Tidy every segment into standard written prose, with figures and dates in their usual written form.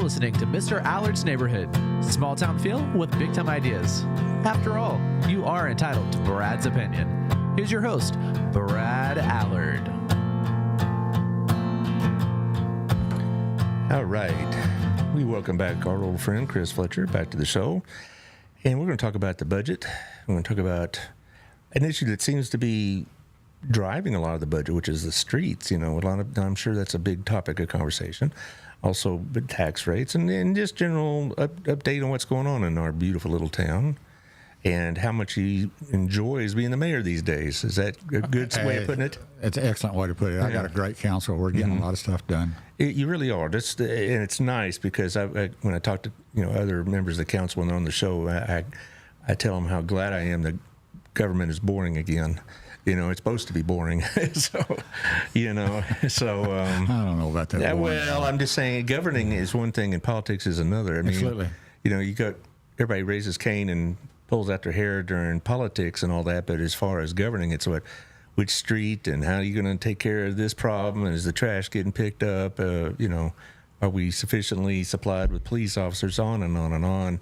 listening to Mr. Allard's Neighborhood. Small town feel with big time ideas. After all, you are entitled to Brad's opinion. Here's your host, Brad Allard. All right. We welcome back our old friend, Chris Fletcher, back to the show. And we're going to talk about the budget. We're going to talk about an issue that seems to be driving a lot of the budget, which is the streets. You know, I'm sure that's a big topic of conversation. Also, the tax rates and just general update on what's going on in our beautiful little town and how much he enjoys being the mayor these days. Is that a good way of putting it? It's an excellent way to put it. I got a great council. We're getting a lot of stuff done. You really are. And it's nice because when I talk to other members of the council when they're on the show, I tell them how glad I am that government is boring again. You know, it's supposed to be boring. So I don't know about that. Yeah, well, I'm just saying governing is one thing and politics is another. I mean, absolutely. You got everybody raises cane and pulls out their hair during politics and all that, but as far as governing, it's which street and how are you going to take care of this problem? And is the trash getting picked up? Are we sufficiently supplied with police officers? On and on and on.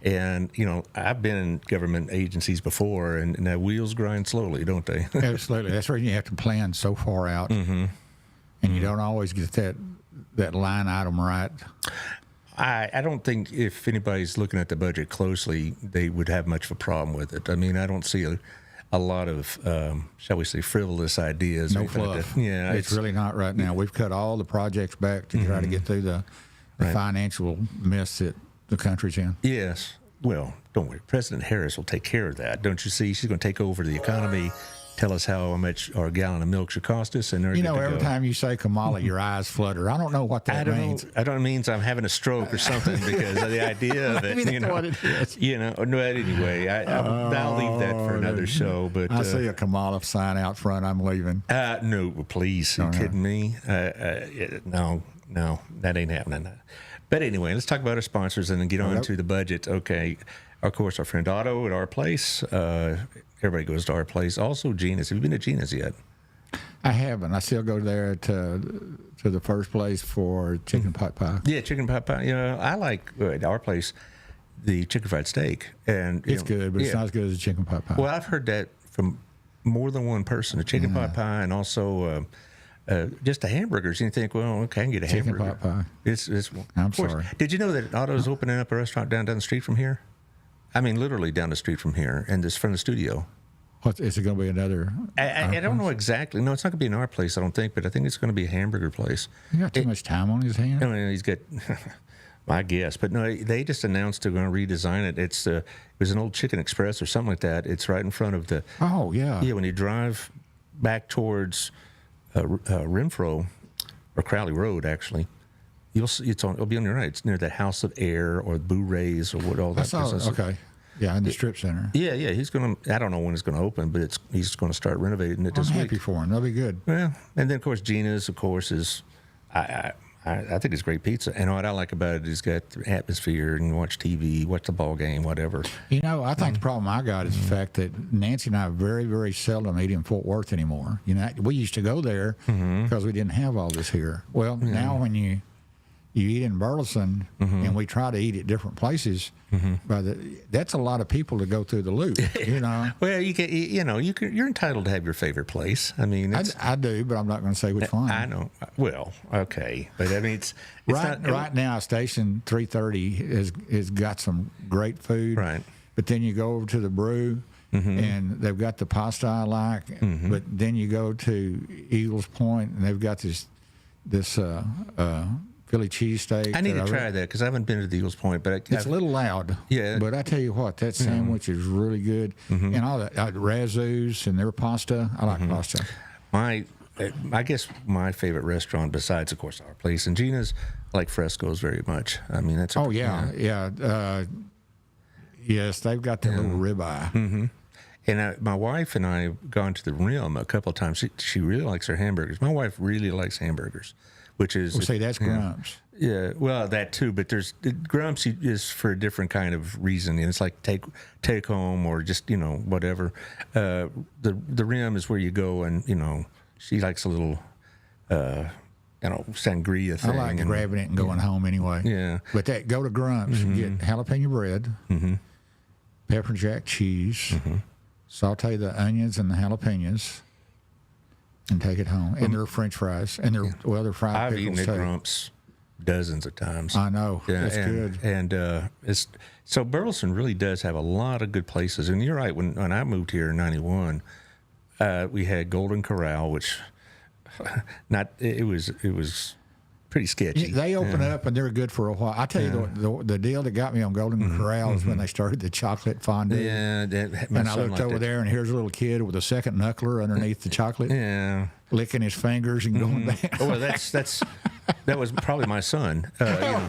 And, I've been in government agencies before, and the wheels grind slowly, don't they? Absolutely. That's where you have to plan so far out, and you don't always get that line item right. I don't think if anybody's looking at the budget closely, they would have much of a problem with it. I mean, I don't see a lot of, shall we say, frivolous ideas. No fluff. Yeah, it's really not right now. We've cut all the projects back to try to get through the financial mess that the country's in. Yes. Well, don't worry. President Harris will take care of that. Don't you see? She's going to take over the economy, tell us how much our gallon of milk should cost us. And every time you say Kamala, your eyes flutter. I don't know what that means. I don't mean I'm having a stroke or something because of the idea of it. Maybe that's what it is. No, anyway, I'll leave that for another show. But I see a Kamala sign out front. I'm leaving. No, please. Are you kidding me? No, that ain't happening. But anyway, let's talk about our sponsors and then get on to the budget. Okay. Of course, our friend Otto at Our Place. Everybody goes to Our Place. Also, Gina's. Have you been to Gina's yet? I haven't. I still go there to the first place for chicken pot pie. Yeah, chicken pot pie. I like at Our Place the chicken fried steak. And it's good, but it's not as good as a chicken pot pie. Well, I've heard that from more than one person. The chicken pot pie and also just the hamburgers. And you think, well, okay, I can get a chicken hamburger. Pot pie. I'm sorry. Did you know that Otto's opening up a restaurant down the street from here? I mean, literally down the street from here, and this from the studio. What is it going to be? Another? I don't know exactly. No, it's not going to be in Our Place, I don't think. But I think it's going to be a hamburger place. He got too much time on his hands. I mean, he's got, I guess. But no, they just announced they're going to redesign it. It was an old Chicken Express or something like that. It's right in front of the. Oh yeah. Yeah, when you drive back towards Renfro or Crowley Road, actually. You'll see it'll be on your right. It's near the House of Air or Boo Rays or what all that. Okay. Yeah, in the strip center. Yeah. He's gonna. I don't know when it's gonna open, but he's gonna start renovating it this week. I'm happy for him. That'll be good. Well, and then of course Gina's, of course, is. I think it's great pizza. And what I like about it is it's got the atmosphere and watch TV, watch the ball game, whatever. I think the problem I got is the fact that Nancy and I very, very seldom eat in Fort Worth anymore. We used to go there because we didn't have all this here. Well, now when you eat in Burleson, and we try to eat at different places. That's a lot of people to go through the loop. Well, you're entitled to have your favorite place. I mean, I do, but I'm not going to say which one. I know. Well, okay, but I mean, it's right now. Station 330 has got some great food. Right, but then you go over to the Brew. And they've got the pasta I like, but then you go to Eagles Point, and they've got this Philly cheesesteak. I need to try that because I haven't been to the Eagles Point, but it's a little loud. Yeah, but I tell you what, that sandwich is really good, and all that Razzoos and their pasta. I like pasta. I guess my favorite restaurant, besides of course Our Place and Gina's, I like Fresco's very much. I mean, that's yes, they've got their little ribeye. And my wife and I have gone to the Rim a couple of times. She really likes her hamburgers. My wife really likes hamburgers, which is... Well, see, that's Grumps. Yeah, well, that too. But Grumps is for a different kind of reason. And it's like take home or just, whatever. The Rim is where you go and, she likes a little sangria thing. I like grabbing it and going home anyway. Yeah. But go to Grump's and get jalapeno bread, pepper jack cheese, saute the onions and the jalapenos, and take it home. And their French fries. And they're fried I've pickles eaten at too. Grump's dozens of times. I know. Yeah, It's good. And so Burleson really does have a lot of good places. And you're right. When I moved here in '91, we had Golden Corral, which it was pretty sketchy. They open up and they're good for a while. I tell you, the deal that got me on Golden Corral is when they started the chocolate fondue. Yeah, And I looked over there, and here's a little kid with a second knuckler underneath the chocolate, licking his fingers and going down. Oh, well, that was probably my son. I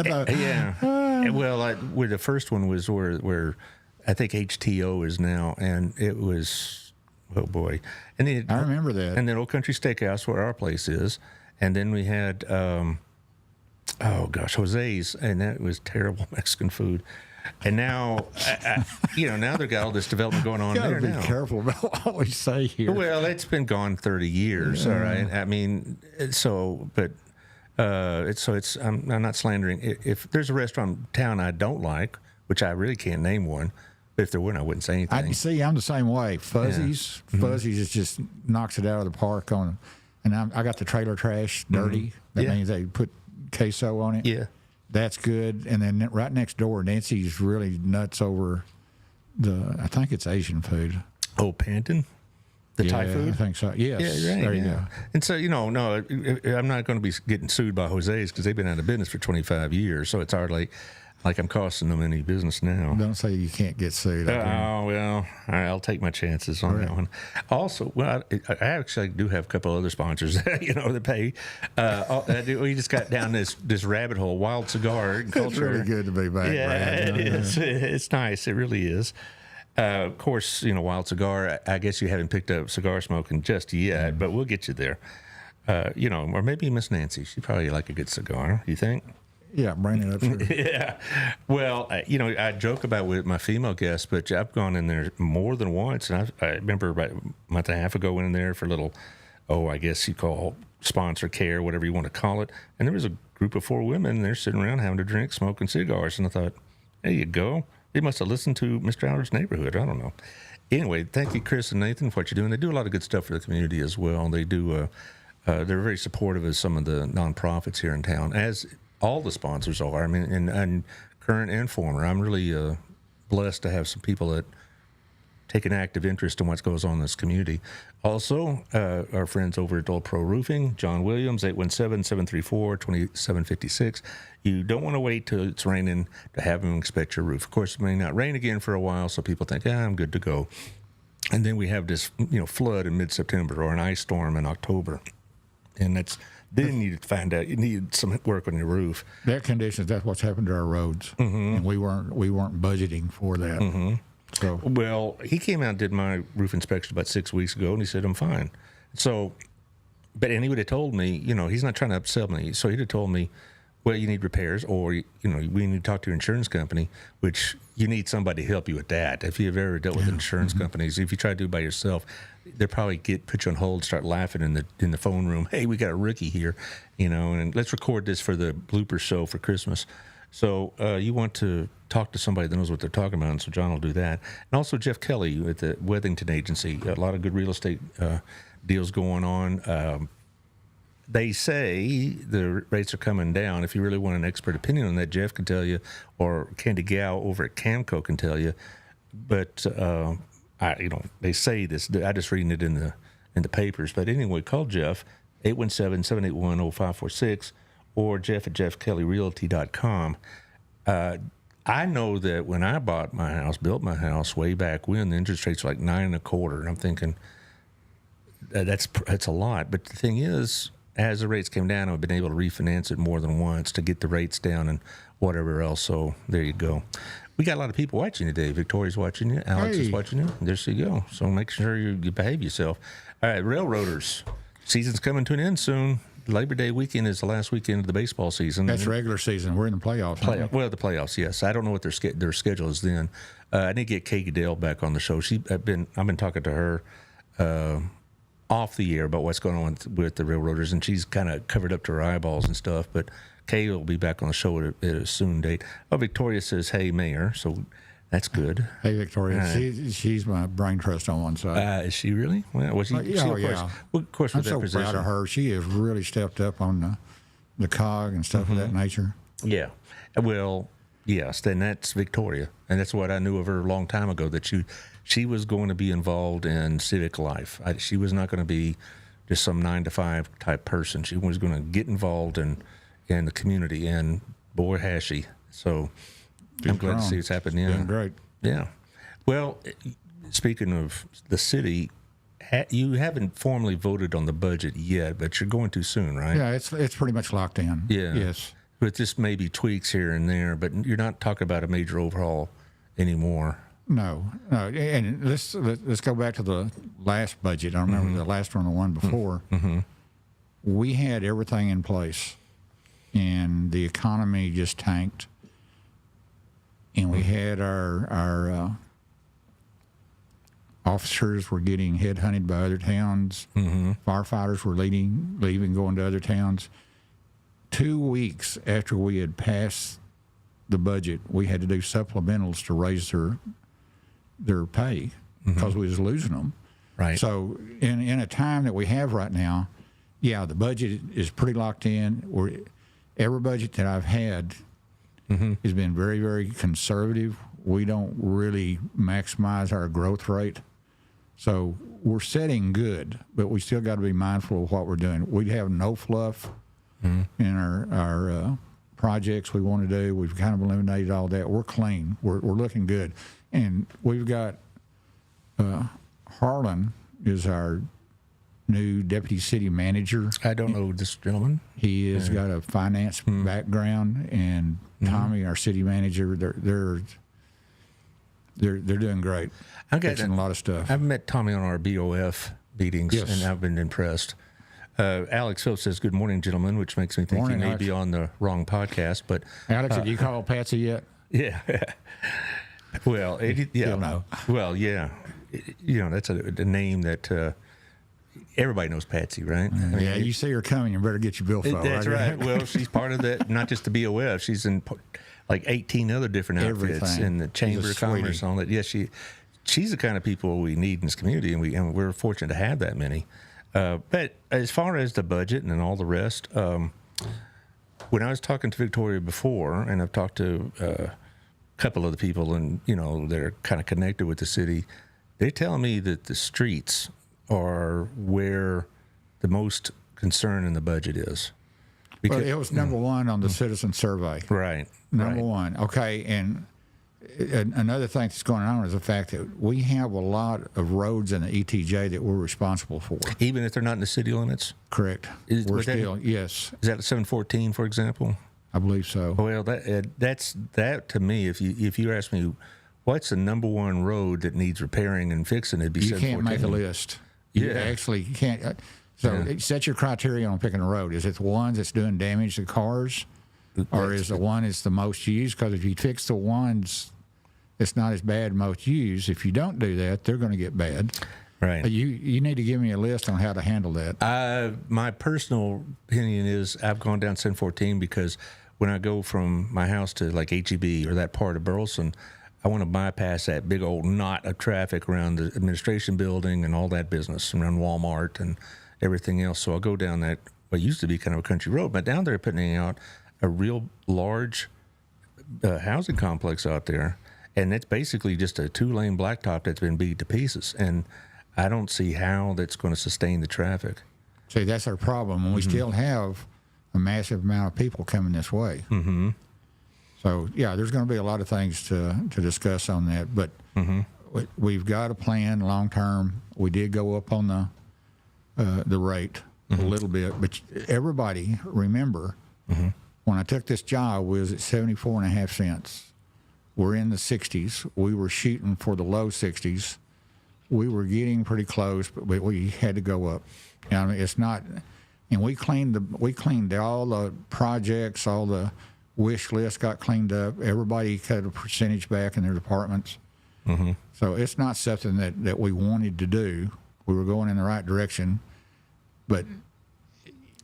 thought, Yeah. Well, where the first one was where I think HTO is now, and it was, oh boy. And I remember that. And then Old Country Steakhouse, where our place is. And then we had, Jose's, and that was terrible Mexican food. And now, now they've got all this development going on there now. Be careful about what we say here. Well, it's been gone 30 years, all right? I mean, I'm not slandering. If there's a restaurant in town I don't like, which I really can't name one, but if there weren't, I wouldn't say anything. I'm the same way. Fuzzies, Fuzzies just knocks it out of the park on. And I got the trailer trash dirty. That means they put queso on it. Yeah. That's good. And then right next door, Nancy's really nuts over I think it's Asian food. Oh, Panton? The Thai food? I think so. Yes. Yeah, right, there you go. And so, no, I'm not going to be getting sued by Jose's because they've been out of business for 25 years. So it's hardly like I'm costing them any business now. Don't say you can't get sued. Oh, well, all right, I'll take my chances on that one. Also, well, I actually do have a couple other sponsors, that pay. We just got down this rabbit hole, Wild Cigar Culture. It's really good to be back, Yeah, Brad. it is. It's nice. It really is. Of course, Wild Cigar, I guess you haven't picked up cigar smoking just yet, but we'll get you there. Or maybe Miss Nancy. She'd probably like a good cigar, you think? Yeah, bring it up here. Yeah. Well, I joke about with my female guests, but I've gone in there more than once. And I remember about a month and a half ago, went in there for a little, I guess you call sponsor care, whatever you want to call it. And there was a group of 4 women, and they're sitting around having a drink, smoking cigars. And I thought, there you go. They must have listened to Mr. Allard's neighborhood. I don't know. Anyway, thank you, Chris and Nathan, for what you're doing. They do a lot of good stuff for the community as well. They do. They're very supportive of some of the nonprofits here in town, as all the sponsors are. I mean, and current and former. I'm really blessed to have some people that take an active interest in what goes on in this community. Also, our friends over at Old Pro Roofing, John Williams, 817-734-2756. You don't want to wait till it's raining to have them inspect your roof. Of course, it may not rain again for a while, so people think, I'm good to go. And then we have this, flood in mid-September or an ice storm in October. And then you find out you need some work on your roof. That conditions, that's what's happened to our roads. And we weren't budgeting for that. So, well, he came out and did my roof inspection about 6 weeks ago, and he said, I'm fine. So, and he would have told me, he's not trying to upsell me. So he'd have told me, well, you need repairs, or, we need to talk to your insurance company, which you need somebody to help you with that. If you've ever dealt with insurance companies, if you try to do it by yourself, they'll probably put you on hold, start laughing in the phone room. Hey, we got a rookie here, and let's record this for the blooper show for Christmas. So you want to talk to somebody that knows what they're talking about, and so John will do that. And also Jeff Kelly at the Wethington Agency, a lot of good real estate deals going on. They say the rates are coming down. If you really want an expert opinion on that, Jeff can tell you, or Candy Gow over at Camco can tell you. But they say this. I just reading it in the papers. But anyway, call Jeff 817-781-0546 or Jeff at jeffkellyrealty.com. I know that when I built my house way back when, the interest rates were like 9.25%. And I'm thinking that's a lot. But the thing is, as the rates came down, I've been able to refinance it more than once to get the rates down and whatever else. So there you go. We got a lot of people watching today. Victoria's watching you. Alex is watching you. There you go. So make sure you behave yourself. All right, Railroaders. Season's coming to an end soon. Labor Day weekend is the last weekend of the baseball season. That's regular season. We're in the playoffs. Well, the playoffs, yes. I don't know what their schedule is then. I need to get Kay Goodell back on the show. I've been talking to her. off the air about what's going on with the railroaders, and she's kind of covered up to her eyeballs and stuff. But Kay will be back on the show at a soon date. Oh, Victoria says, "Hey, Mayor," so that's good. Hey, Victoria, she's my brain trust on one side. Is she really? Well, she, yeah. Of course, I'm with that so position. proud of her. She has really stepped up on the cog and stuff of that nature. Yeah. Well, yes, then that's Victoria, and that's what I knew of her a long time ago. That she was going to be involved in civic life. She was not going to be just some 9-to-5 type person. She was going to get involved in the community, and boy has she. So I'm glad to see it's happening. Doing great. Yeah. Well, speaking of the city, you haven't formally voted on the budget yet, but you're going to soon, right? Yeah, it's pretty much locked in. Yeah. Yes. But just maybe tweaks here and there, but you're not talking about a major overhaul anymore. No. And let's go back to the last budget. I remember the last one, the one before. We had everything in place, and the economy just tanked. And we had our officers were getting headhunted by other towns. Firefighters were leaving, going to other towns. 2 weeks after we had passed the budget, we had to do supplementals to raise their pay because we was losing them. Right. So in a time that we have right now, yeah, the budget is pretty locked in. Every budget that I've had has been very, very conservative. We don't really maximize our growth rate. So we're setting good, but we still got to be mindful of what we're doing. We have no fluff in our projects we want to do. We've kind of eliminated all that. We're clean. We're looking good. And we've got Harlan is our new deputy city manager. I don't know this gentleman. He has got a finance background, and Tommy, our city manager, they're doing great. Fixing a lot of stuff. I've met Tommy on our BOF meetings, and I've been impressed. Alex Phillips says, "Good morning, gentlemen," which makes me think he may be on the wrong podcast. But Alex, have you called Patsy yet? Yeah. Well, yeah. No. Well, yeah. That's a name that everybody knows Patsy, right? Yeah, you see her coming, you better get your billfold. That's right. Well, she's part of that, not just the BOF. She's in like 18 other different outfits in the Chamber of Commerce and all that. Yeah, she's the kind of people we need in this community, and we're fortunate to have that many. But as far as the budget and all the rest, when I was talking to Victoria before, and I've talked to a couple of the people, and they're kind of connected with the city, they're telling me that the streets are where the most concern in the budget is. Because, it was number one on the citizen survey. Right. Number one. Okay, and another thing that's going on is the fact that we have a lot of roads in the ETJ that we're responsible for. Even if they're not in the city limits? Correct. Yes. Is that 714, for example? I believe so. Well, that's to me. If you ask me, what's the number one road that needs repairing and fixing, it'd be 714. You can't make a list. You actually can't. So set your criteria on picking a road. Is it the ones that's doing damage to cars, or is the one that's the most used? Because if you fix the ones that's not as bad, most used, if you don't do that, they're going to get bad. Right. You need to give me a list on how to handle that. My personal opinion is I've gone down 714 because when I go from my house to like HEB or that part of Burleson, I want to bypass that big old knot of traffic around the administration building and all that business, around Walmart and everything else. So I'll go down that, what used to be kind of a country road, but down there putting out a real large housing complex out there. And it's basically just a 2-lane blacktop that's been beat to pieces. And I don't see how that's going to sustain the traffic. See, that's our problem. And we still have a massive amount of people coming this way. So, yeah, there's going to be a lot of things to discuss on that. But we've got a plan long-term. We did go up on the rate a little bit. But everybody, remember, when I took this job, we was at 74.5 cents. We're in the 60s. We were shooting for the low 60s. We were getting pretty close, but we had to go up. I mean, it's not, and we cleaned all the projects, all the wish lists got cleaned up. Everybody cut a percentage back in their departments. So it's not something that we wanted to do. We were going in the right direction, but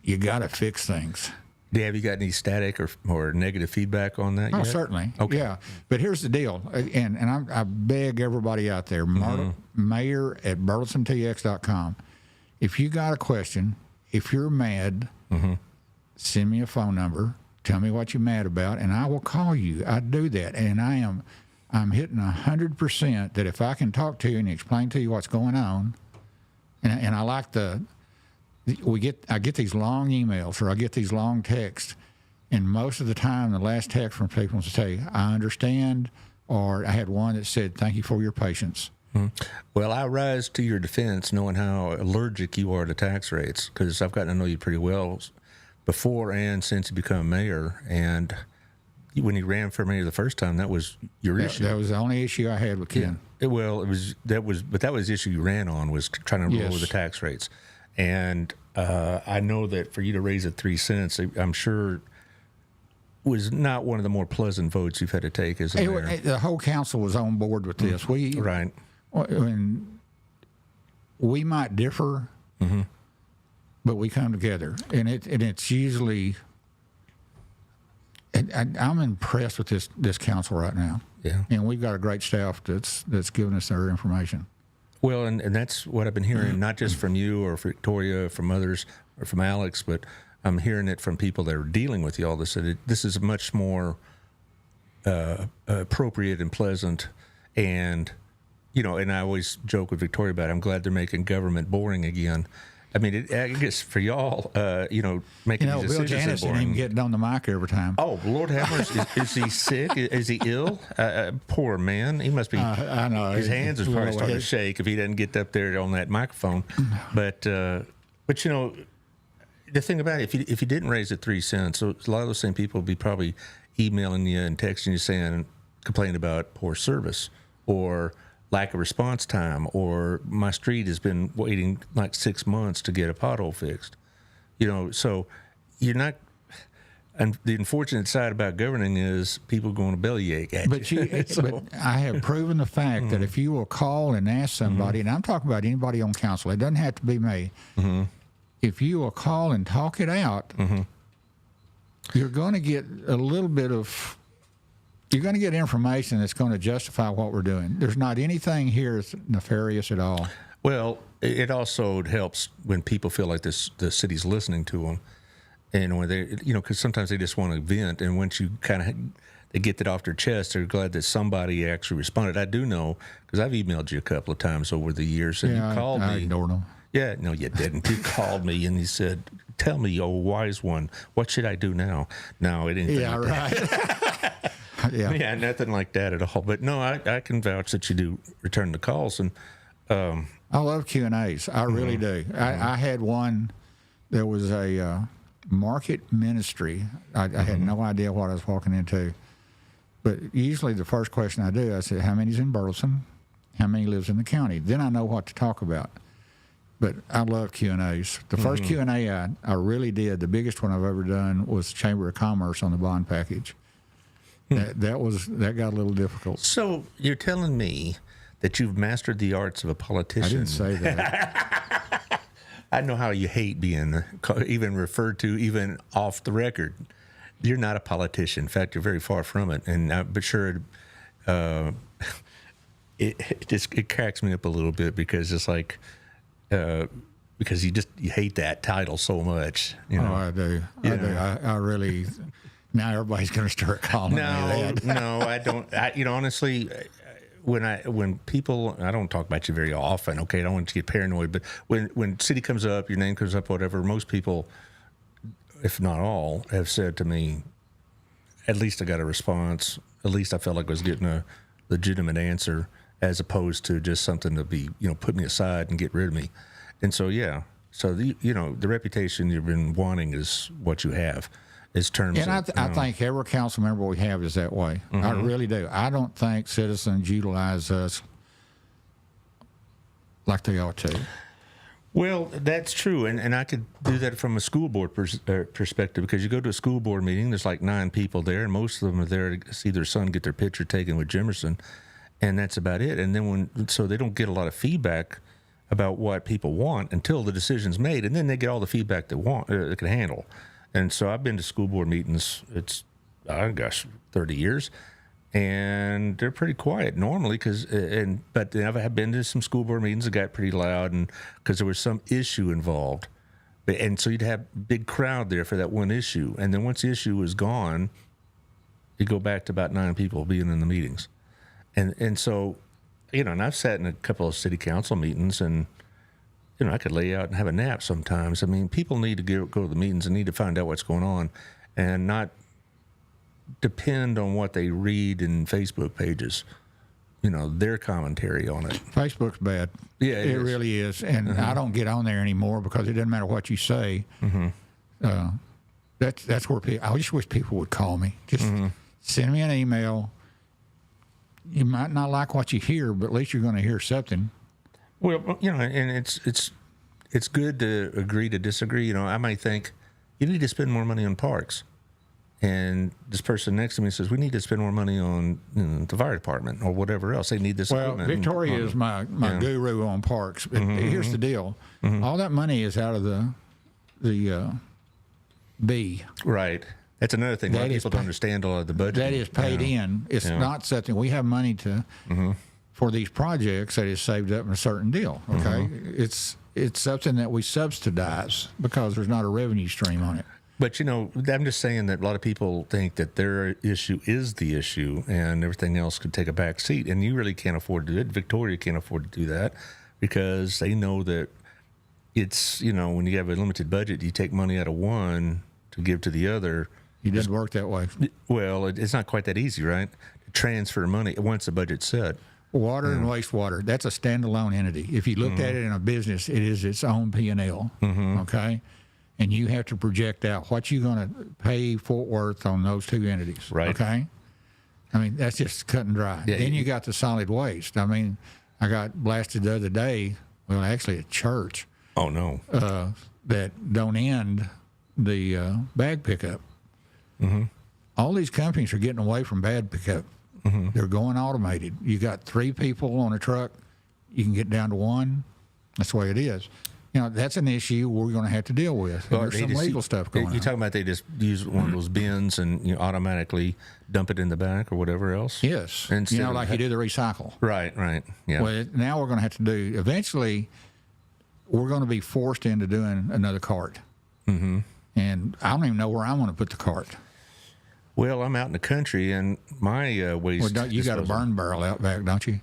you got to fix things. Have you got any static or negative feedback on that Oh, yet? certainly. Okay. Yeah. But here's the deal, and I beg everybody out there, mayor at burlesonTX.com, if you got a question, if you're mad, send me a phone number, tell me what you're mad about, and I will call you. I do that, and I'm hitting 100% that if I can talk to you and explain to you what's going on, and I like I get these long emails or I get these long texts, and most of the time the last text from people will say, I understand, or I had one that said, thank you for your patience. Well, I rise to your defense knowing how allergic you are to tax rates, because I've gotten to know you pretty well before and since you become mayor. And when you ran for mayor the first time, that was your issue. That was the only issue I had with Ken. That was the issue you ran on, was trying to lower the tax rates. And I know that for you to raise it 3 cents, I'm sure was not one of the more pleasant votes you've had to take as a mayor. The whole council was on board with this. Right. We might differ, but we come together, and it's usually. I'm impressed with this council right now. Yeah. And we've got a great staff that's giving us their information. Well, and that's what I've been hearing, not just from you or Victoria, from others, or from Alex, but I'm hearing it from people that are dealing with you all this. That this is much more appropriate and pleasant, and and I always joke with Victoria about it. I'm glad they're making government boring again. I mean, I guess for y'all, making these Bill decisions Janice boring. didn't even get on the mic every time. Oh, Lord have mercy. Is he sick? Is he ill? Poor man. He must be. I know. His hands are probably starting to shake if he doesn't get up there on that microphone. But the thing about it, if you didn't raise it 3 cents, so a lot of those same people would be probably emailing you and texting you complaining about poor service or lack of response time, or my street has been waiting like 6 months to get a pothole fixed. So you're not. And the unfortunate side about governing is people going to bellyache at you. But I have proven the fact that if you will call and ask somebody, and I'm talking about anybody on council, it doesn't have to be me. If you will call and talk it out, you're going to get a little bit of. You're going to get information that's going to justify what we're doing. There's not anything here that's nefarious at all. Well, it also helps when people feel like the city's listening to them, and when they, because sometimes they just want to vent, and once you they get that off their chest, they're glad that somebody actually responded. I do know, because I've emailed you a couple of times over the years, and you called me. I ignored them. Yeah, no, you didn't. You called me and you said, "Tell me, oh wise one, what should I do now?" No, it didn't. Yeah, right. Yeah, nothing like that at all. But no, I can vouch that you do return the calls, and I love Q&As. I really do. I had one. There was a market ministry. I had no idea what I was walking into, but usually the first question I do, I say, "How many's in Burleson? How many lives in the county?" Then I know what to talk about. But I love Q&As. The first Q&A I really did, the biggest one I've ever done, was Chamber of Commerce on the bond package. That got a little difficult. So you're telling me that you've mastered the arts of a politician? I didn't say that. I know how you hate being even referred to, even off the record. You're not a politician. In fact, you're very far from it. And but sure, it cracks me up a little bit, because it's like because you hate that title so much. Oh, I do. I really. Now everybody's going to start calling me that. No, I don't. Honestly, when people, I don't talk about you very often. Okay, I don't want you to get paranoid. But when city comes up, your name comes up, whatever. Most people, if not all, have said to me, at least I got a response. At least I felt like I was getting a legitimate answer, as opposed to just something to be, put me aside and get rid of me. And so, yeah. So the reputation you've been wanting is what you have. And I think every council member we have is that way. I really do. I don't think citizens utilize us like they ought to. Well, that's true, and I could do that from a school board perspective, because you go to a school board meeting, there's like 9 people there, and most of them are there to see their son get their picture taken with Jimerson, and that's about it. And then so they don't get a lot of feedback about what people want until the decision's made, and then they get all the feedback they want, they can handle. And so I've been to school board meetings. It's, 30 years, and they're pretty quiet normally but I've been to some school board meetings that got pretty loud, and because there was some issue involved, and so you'd have a big crowd there for that one issue, and then once the issue was gone, you go back to about 9 people being in the meetings, and so, and I've sat in a couple of city council meetings, and I could lay out and have a nap sometimes. I mean, people need to go to the meetings and need to find out what's going on, and not depend on what they read in Facebook pages, their commentary on it. Facebook's bad. Yeah, it really is. And I don't get on there anymore because it doesn't matter what you say. That's where I just wish people would call me. Just send me an email. You might not like what you hear, but at least you're going to hear something. Well, and it's good to agree to disagree. I might think you need to spend more money on parks. And this person next to me says, we need to spend more money on the fire department or whatever else. They need this equipment. Victoria is my guru on parks. But here's the deal. All that money is out of the B. Right. That's another thing. A lot of people don't understand a lot of the budget. That is paid in. It's not something. We have money for these projects that is saved up in a certain deal. Okay? It's something that we subsidize because there's not a revenue stream on it. But, I'm just saying that a lot of people think that their issue is the issue and everything else could take a back seat. And you really can't afford to do it. Victoria can't afford to do that because they know that it's, when you have a limited budget, you take money out of one to give to the other. It doesn't work that way. Well, it's not quite that easy, right? To transfer money once the budget's set. Water and wastewater, that's a standalone entity. If you looked at it in a business, it is its own P&L, okay? And you have to project out what you're going to pay Fort Worth on those two entities. Right. Okay? I mean, that's just cut and dry. Yeah, then you got the solid waste. I mean, I got blasted the other day, well, actually at church. Oh, no. That don't end the bag pickup. All these companies are getting away from bag pickup. They're going automated. You got 3 people on a truck. You can get down to 1. That's the way it is. That's an issue we're going to have to deal with. Well, there's some legal stuff going on. You're talking about they just use one of those bins and automatically dump it in the back or whatever else? Yes. Instead like you do the recycle. Right. Yeah. Well, now we're going to have to do, eventually, we're going to be forced into doing another cart. And I don't even know where I want to put the cart. Well, I'm out in the country, and my waste... Well, you got a burn barrel out back, don't you?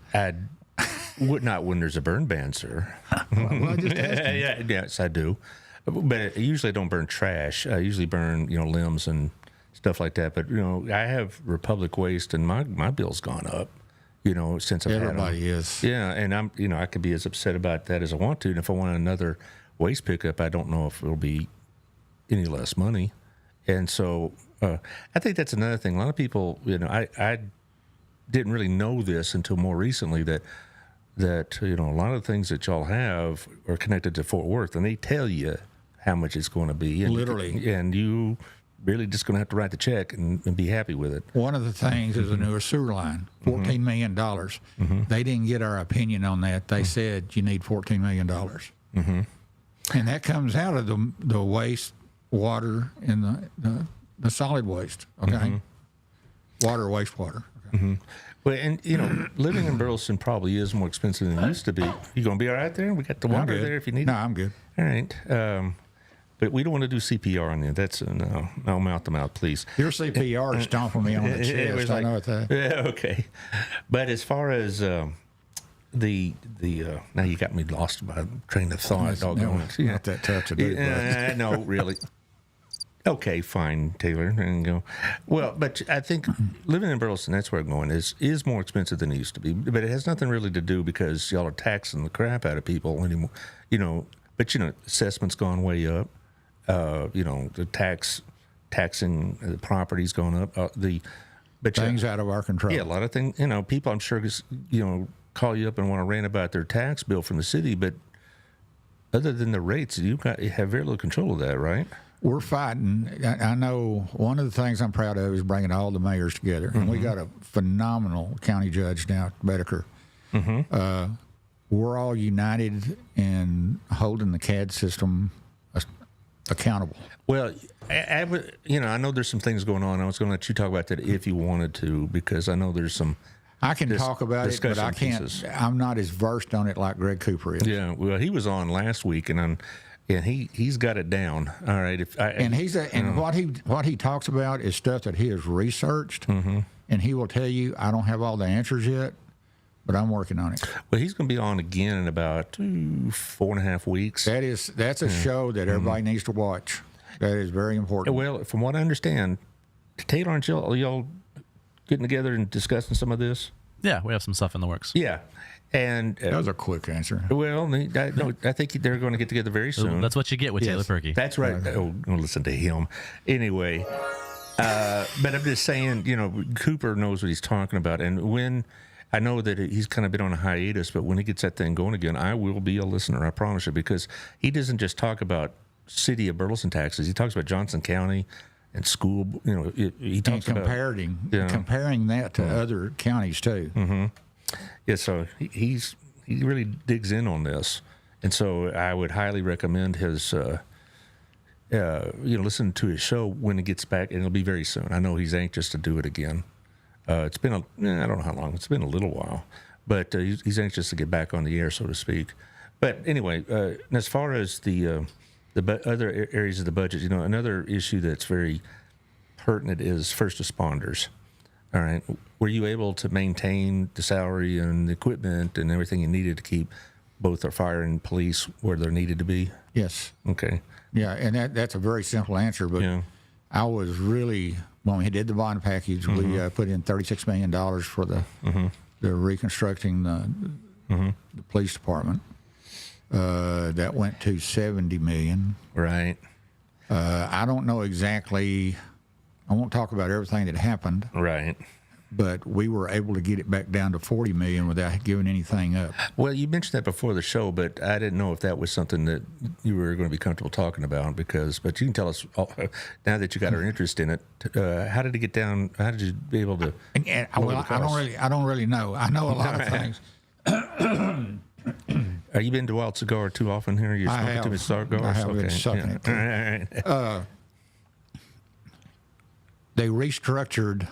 Not when there's a burn ban, sir. Well, just Yes, I do. But usually I don't burn trash. I usually burn, limbs and stuff like that. But, I have Republic Waste, and my bill's gone up, since I've had them. Everybody is. Yeah, and I'm, I could be as upset about that as I want to. And if I want another waste pickup, I don't know if it'll be any less money. And so I think that's another thing. A lot of people, I didn't really know this until more recently that a lot of the things that y'all have are connected to Fort Worth, and they tell you how much it's going to be. And literally. And you really just going to have to write the check and be happy with it. One of the things is a newer sewer line, $14 million. They didn't get our opinion on that. They said you need $14 million. And that comes out of the waste, water, and the solid waste, okay? Water, wastewater. Okay? Well, and, living in Burleson probably is more expensive than it used to be. You going to be all right there? We got the water there if you need it. No, I'm good. All right. But we don't want to do CPR on you. That's no mouth to mouth, please. Your CPR is stomping me on the chest. I know that. Yeah, okay. But as far as now you got me lost by train of thought. Not that tough to do. No, really. Okay, fine, Taylor, and go. Well, but I think living in Burleson, that's where I'm going, is more expensive than it used to be. But it has nothing really to do because y'all are taxing the crap out of people anymore. But assessment's gone way up. The taxing the property's gone up. Things out of our control. Yeah, a lot of things. People I'm sure call you up and want to rant about their tax bill from the city, but other than the rates, you have very little control of that, right? We're fighting. I know one of the things I'm proud of is bringing all the mayors together. And we got a phenomenal county judge now, Bedecker. we're all united in holding the CAD system accountable. Well, I know there's some things going on. I was going to let you talk about that if you wanted to, because I know there's some. I can talk about it, but I can't. Pieces. I'm not as versed on it like Greg Cooper is. Yeah, well, he was on last week, and he's got it down. All right, what he talks about is stuff that he has researched, and he will tell you, I don't have all the answers yet, but I'm working on it. Well, he's going to be on again in about 4.5 weeks. That's a show that everybody needs to watch. That is very important. Well, from what I understand, Taylor and Jill, are y'all getting together and discussing some of this? Yeah, we have some stuff in the works. Yeah. And that was a quick answer. Well, I think they're going to get together very soon. That's what you get with Taylor Perky. That's right. Oh, listen to him. Anyway, but I'm just saying, Cooper knows what he's talking about. And when I know that he's kind of been on a hiatus, but when he gets that thing going again, I will be a listener. I promise you, because he doesn't just talk about city of Burleson taxes. He talks about Johnson County and school. He talks about comparing that to other counties too. Mm-hmm. Yeah, so he really digs in on this, and so I would highly recommend his, listen to his show when he gets back, and it'll be very soon. I know he's anxious to do it again. It's been I don't know how long. It's been a little while, but he's anxious to get back on the air, so to speak. But anyway, as far as the other areas of the budget, another issue that's very pertinent is first responders. All right. Were you able to maintain the salary and the equipment and everything you needed to keep both our fire and police where they're needed to be? Yes. Okay. Yeah, and that's a very simple answer, but I was really, when we did the bond package, we put in $36 million for the reconstructing the police department. That went to $70 million. Right. I don't know exactly. I won't talk about everything that happened. Right. But we were able to get it back down to $40 million without giving anything up. Well, you mentioned that before the show, but I didn't know if that was something that you were going to be comfortable talking about. But you can tell us now that you got our interest in it. How did it get down? How did you be able to? I don't really know. I know a lot of things. Have you been to Wild Cigar too often here? You're smoking too many cigars? I have been sucking it. All right. They restructured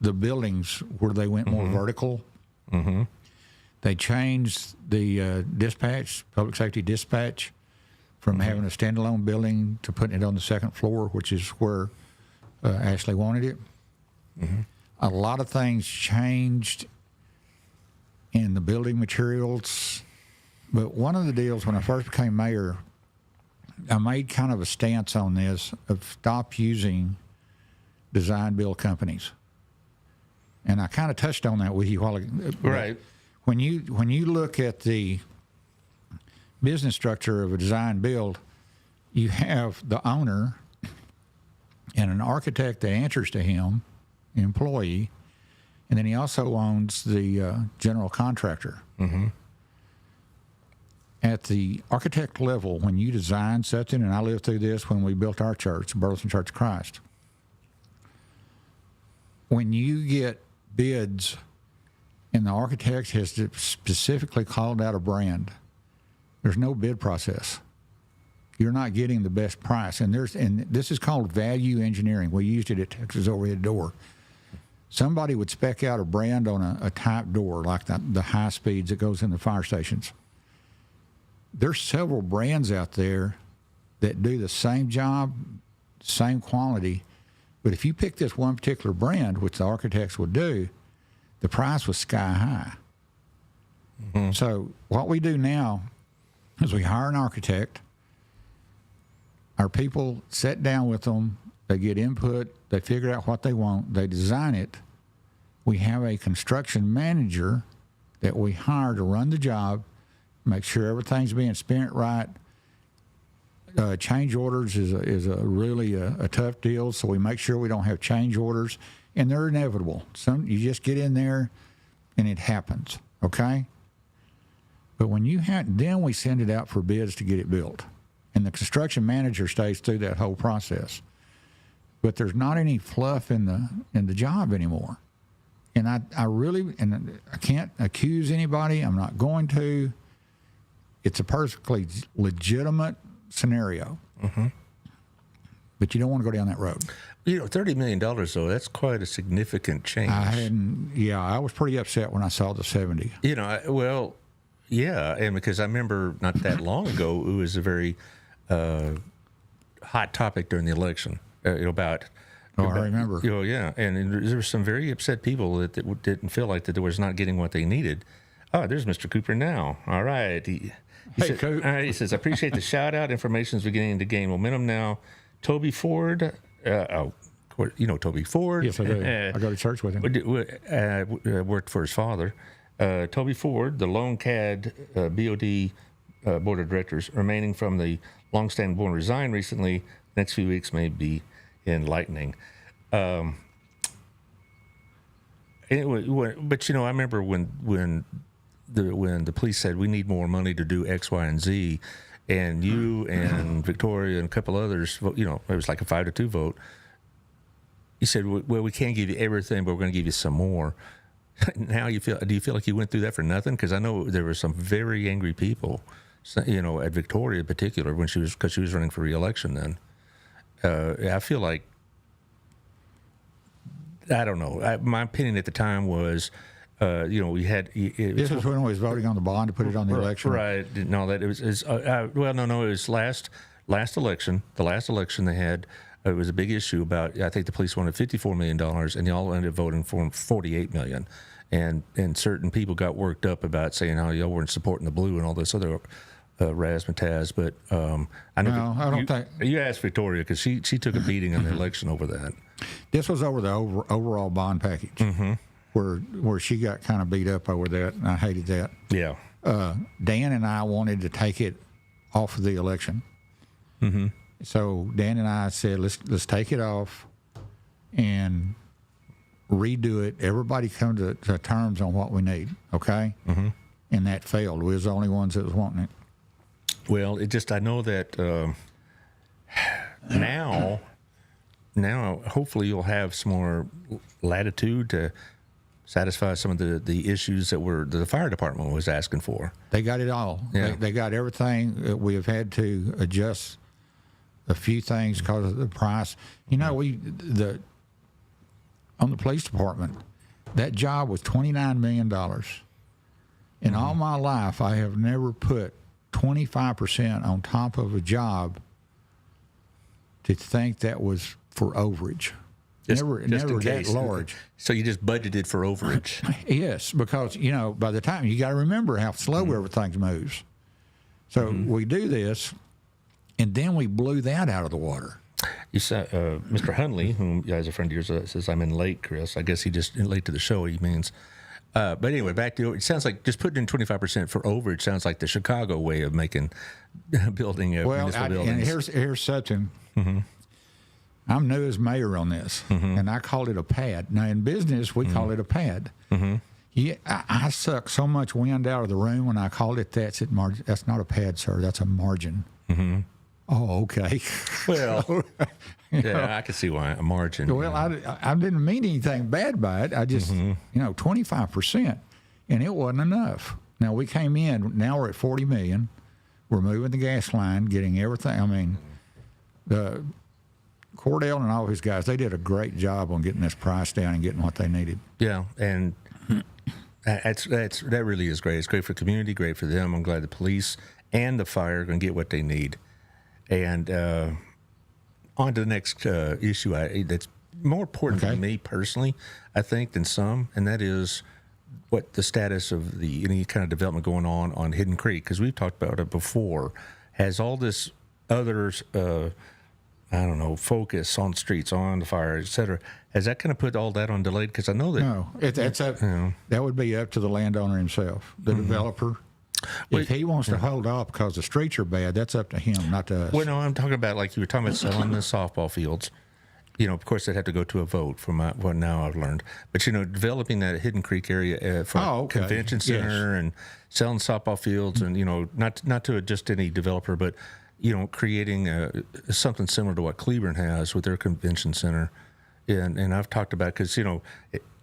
the buildings where they went more vertical. Mm-hmm. They changed the dispatch, public safety dispatch, from having a standalone building to putting it on the second floor, which is where Ashley wanted it. Mm-hmm. A lot of things changed in the building materials. But one of the deals, when I first became mayor, I made kind of a stance on this of stop using design build companies. And I kind of touched on that with you a while ago. Right. When you look at the business structure of a design build, you have the owner and an architect that answers to him, an employee, and then he also owns the general contractor. Mm-hmm. At the architect level, when you design something, and I lived through this when we built our church, Burleson Church of Christ, when you get bids and the architect has specifically called out a brand, there's no bid process. You're not getting the best price. And this is called value engineering. We used it at Texas Overhead Door. Somebody would spec out a brand on a type door, like the high speeds that goes in the fire stations. There's several brands out there that do the same job, same quality, but if you pick this one particular brand, which the architects would do, the price was sky high. Mm-hmm. So what we do now is we hire an architect. Our people sit down with them. They get input. They figure out what they want. They design it. We have a construction manager that we hire to run the job, make sure everything's being spent right. Change orders is a really a tough deal, so we make sure we don't have change orders, and they're inevitable. You just get in there, and it happens, okay? But when then we send it out for bids to get it built, and the construction manager stays through that whole process. But there's not any fluff in the job anymore, And I really, and I can't accuse anybody. I'm not going to. It's a perfectly legitimate scenario. But you don't want to go down that road. $30 million, though, that's quite a significant change. I was pretty upset when I saw the 70. Yeah, and because I remember not that long ago, it was a very hot topic during the election about. I remember. Yeah, and there were some very upset people that didn't feel like that they was not getting what they needed. Oh, there's Mr. Cooper now. All right. He says, I appreciate the shout out. Information is beginning to gain momentum now. Toby Ford. Toby Ford. Yes, I do. I go to church with him. Worked for his father. Toby Ford, the lone CAD BOD board of directors, remaining from the longstanding board, resigned recently. Next few weeks may be enlightening. But I remember when the police said we need more money to do X, Y, and Z, and you and Victoria and a couple others, it was like a 5-2 vote. You said, well, we can't give you everything, but we're going to give you some more. Now do you feel like you went through that for nothing? Because I know there were some very angry people, at Victoria in particular, because she was running for re-election then. I feel like, I don't know. My opinion at the time was, we had. This was when we was voting on the bond to put it on the election. Right. No, that it was. It was last election. The last election they had. It was a big issue about. I think the police wanted $54 million, and y'all ended up voting for $48 million. And certain people got worked up about saying how y'all weren't supporting the blue and all this other razzmatazz. But I know. No, I don't think. You asked Victoria because she took a beating in the election over that. This was over the overall bond package, where she got kind of beat up over that, and I hated that. Yeah. Dan and I wanted to take it off of the election. So Dan and I said, let's take it off and redo it. Everybody come to terms on what we need, okay? And that failed. We was the only ones that was wanting it. Well, I know that now hopefully you'll have some more latitude to satisfy some of the issues that the fire department was asking for. They got it all. Yeah. They got everything. We have had to adjust a few things because of the price. On the police department, that job was $29 million. In all my life, I have never put 25% on top of a job to think that was for overage. Never that large. So you just budgeted for overage. Yes, because, by the time, you got to remember how slow everything moves. So we do this, and then we blew that out of the water. You said Mr. Hunley, whom is a friend of yours, says I'm in late, Chris. I guess he just late to the show. He means, but anyway, back to it. Sounds like just putting in 25% for overage sounds like the Chicago way of building municipal buildings. And here's something. I'm new as mayor on this, and I call it a pad. Now in business, we call it a pad. Yeah, I suck so much wind out of the room when I called it that. That's not a pad, sir. That's a margin. Oh, okay. Well, I can see why a margin. Well, I didn't mean anything bad by it. I just, 25%, and it wasn't enough. Now we came in. Now we're at $40 million. We're moving the gas line, getting everything. I mean, the Cordell and all his guys, they did a great job on getting this price down and getting what they needed. Yeah, and that really is great. It's great for the community, great for them. I'm glad the police and the fire are going to get what they need. And on to the next issue that's more important to me personally, I think, than some, and that is what the status of any kind of development going on Hidden Creek, because we've talked about it before, has all this other, focus on streets, on the fire, et cetera. Has that kind of put all that on delay? Because I know that... No, that would be up to the landowner himself, the developer. If he wants to hold off because the streets are bad, that's up to him, not to us. Well, no, I'm talking about, like you were talking about selling the softball fields. Of course, they'd have to go to a vote from what now I've learned. But, developing that Hidden Creek area for a convention center and selling softball fields and, not to just any developer, but, creating something similar to what Cleburne has with their convention center. and I've talked about, because,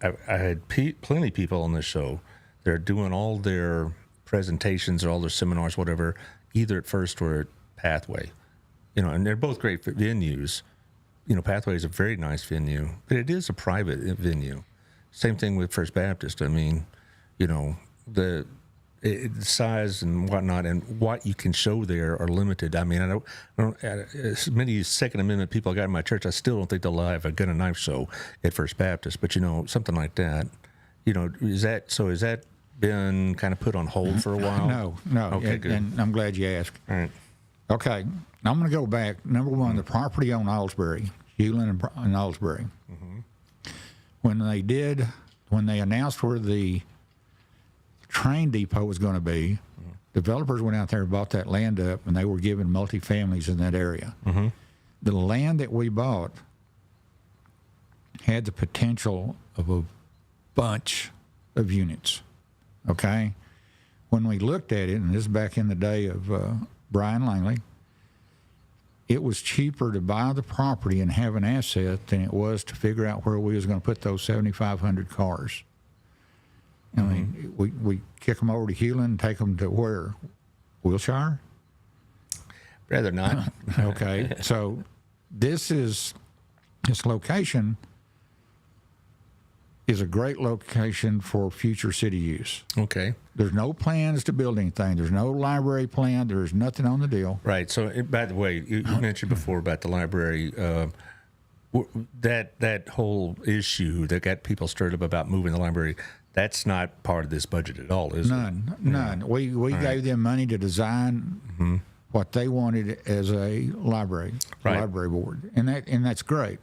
I had plenty of people on this show. They're doing all their presentations or all their seminars, whatever, either at First or at Pathway. And they're both great venues. Pathway is a very nice venue, but it is a private venue. Same thing with First Baptist. I mean, the size and whatnot and what you can show there are limited. I mean, I don't as many Second Amendment people I got in my church, I still don't think they'll have a gun and knife show at First Baptist. But something like that, is that been kind of put on hold for a while? No. Okay, good. And I'm glad you asked. All right. Okay, I'm going to go back. Number one, the property on Aldsbury, Hewlin and Aldsbury. When they announced where the train depot was going to be, developers went out there and bought that land up, and they were giving multifamilies in that area. The land that we bought had the potential of a bunch of units. Okay, when we looked at it, and this is back in the day of Brian Langley, it was cheaper to buy the property and have an asset than it was to figure out where we was going to put those 7,500 cars. I mean, we kick them over to Hewlin and take them to where? Wilshire? Rather not. Okay, so this location is a great location for future city use. Okay. There's no plans to build anything. There's no library plan. There's nothing on the deal. Right. So, by the way, you mentioned before about the library. That whole issue that got people stirred up about moving the library, that's not part of this budget at all, is it? None. We gave them money to design what they wanted as a library, library board, and that's great.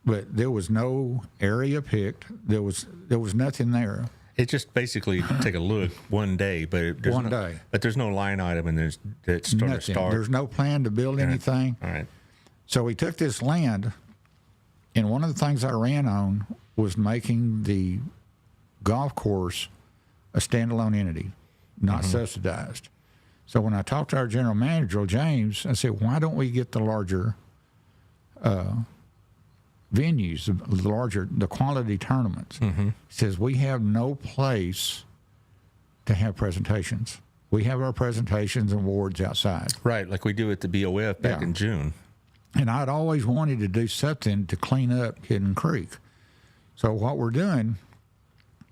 But there was no area picked. There was nothing there. It just basically take a look one day, but there's no line item, and it's nothing. Start. There's no plan to build anything. All right. So we took this land, and one of the things I ran on was making the golf course a standalone entity, not subsidized. So when I talked to our general manager, James, I said, why don't we get the larger venues, the quality tournaments? He says, we have no place to have presentations. We have our presentations and awards outside. Right, like we do at the BOF back in June. And I'd always wanted to do something to clean up Hidden Creek. So what we're doing,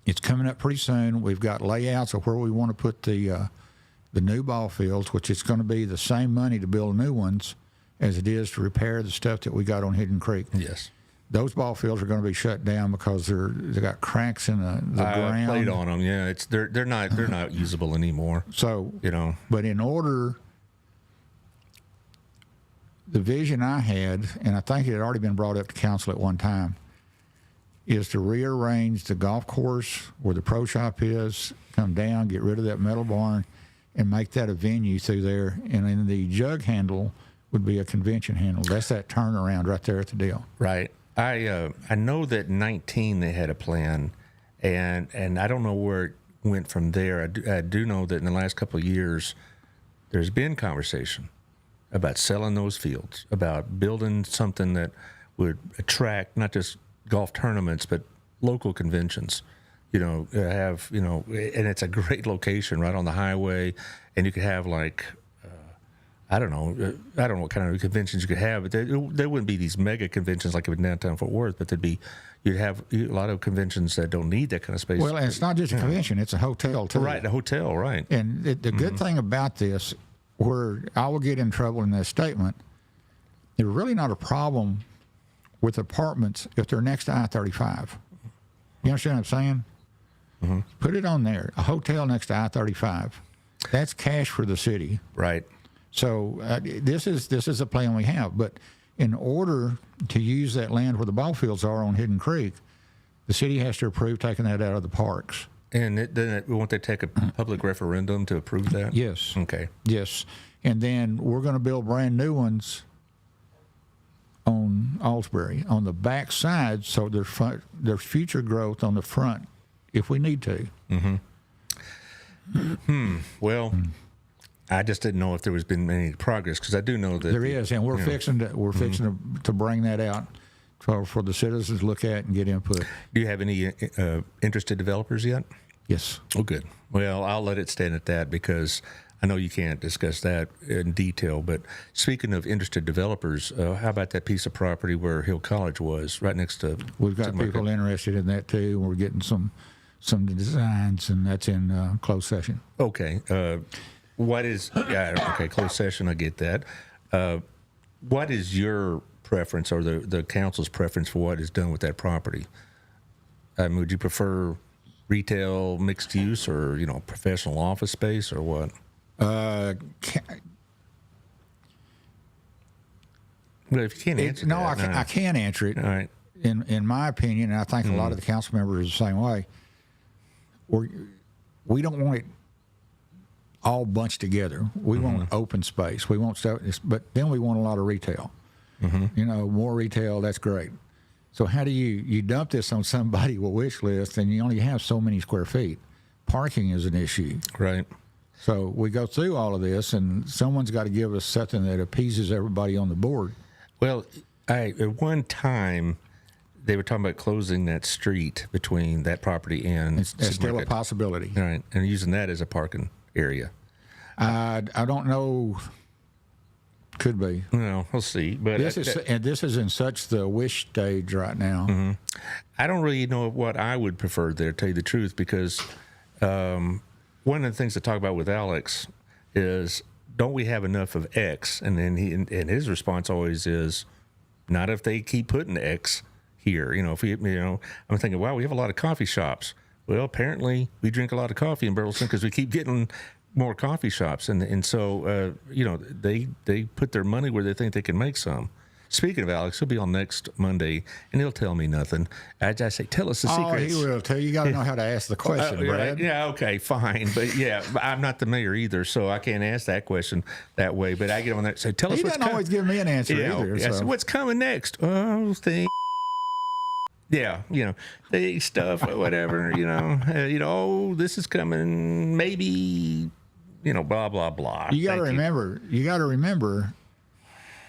it's coming up pretty soon. We've got layouts of where we want to put the new ball fields, which is going to be the same money to build new ones as it is to repair the stuff that we got on Hidden Creek. Yes. Those ball fields are going to be shut down because they got cracks in the ground. I played on them. Yeah, they're not usable anymore. So but in order, the vision I had, and I think it had already been brought up to council at one time, is to rearrange the golf course where the pro shop is, come down, get rid of that metal barn, and make that a venue through there. And then the jug handle would be a convention handle. That's that turnaround right there at the deal. Right. I know that 19 they had a plan, and I don't know where it went from there. I do know that in the last couple of years, there's been conversation about selling those fields, about building something that would attract not just golf tournaments, but local conventions. And it's a great location right on the highway, and you could have I don't know what kind of conventions you could have, but there wouldn't be these mega conventions like in downtown Fort Worth, but you'd have a lot of conventions that don't need that kind of space. Well, and it's not just a convention, it's a hotel too. Right, a hotel, right. And the good thing about this, where I will get in trouble in this statement, there's really not a problem with apartments if they're next to I-35. You understand what I'm saying? Put it on there, a hotel next to I-35. That's cash for the city. Right. So this is a plan we have. But in order to use that land where the ball fields are on Hidden Creek, the city has to approve taking that out of the parks. And won't they take a public referendum to approve that? Yes. Okay. Yes. And then we're going to build brand new ones on Aldsbury on the back side, so there's future growth on the front if we need to. Well, I just didn't know if there been any progress, because I do know that there is, and we're fixing to bring that out. for the citizens to look at and get input. Do you have any interested developers yet? Yes. Oh, good. Well, I'll let it stand at that because I know you can't discuss that in detail. But speaking of interested developers, how about that piece of property where Hill College was, right next to? We've got people interested in that too. We're getting some designs, and that's in closed session. Okay. What is? Yeah. Okay. Closed session. I get that. What is your preference, or the council's preference for what is done with that property? Would you prefer retail, mixed use, or professional office space, or what? Well, if you can't answer I can answer it. All right. In my opinion, and I think a lot of the council members are the same way. We don't want it all bunched together. We want open space. We want stuff, but then we want a lot of retail. More retail. That's great. So how do you dump this on somebody with a wish list, and you only have so many square feet? Parking is an issue. Right. So we go through all of this, and someone's got to give us something that appeases everybody on the board. Well, at one time, they were talking about closing that street between that property and It's still a possibility. All right, and using that as a parking area. I don't know. Could be. No, we'll see. But this is in such the wish stage right now. I don't really know what I would prefer there, to tell you the truth, because one of the things to talk about with Alex is, don't we have enough of X? And then and his response always is, not if they keep putting X here. If we, I'm thinking, wow, we have a lot of coffee shops. Well, apparently we drink a lot of coffee in Burleson because we keep getting more coffee shops, and so they put their money where they think they can make some. Speaking of Alex, he'll be on next Monday, and he'll tell me nothing. I say, tell us the secrets. Oh, he will tell you. You got to know how to ask the question, Brad. Yeah, okay, fine. But yeah, I'm not the mayor either, so I can't ask that question that way. But I get on there and say, tell us what's coming. He doesn't always give me an answer either. So. I said, what's coming next? Oh, thing. Yeah, the stuff or whatever. Oh, this is coming. Maybe. Blah blah blah. You got to remember.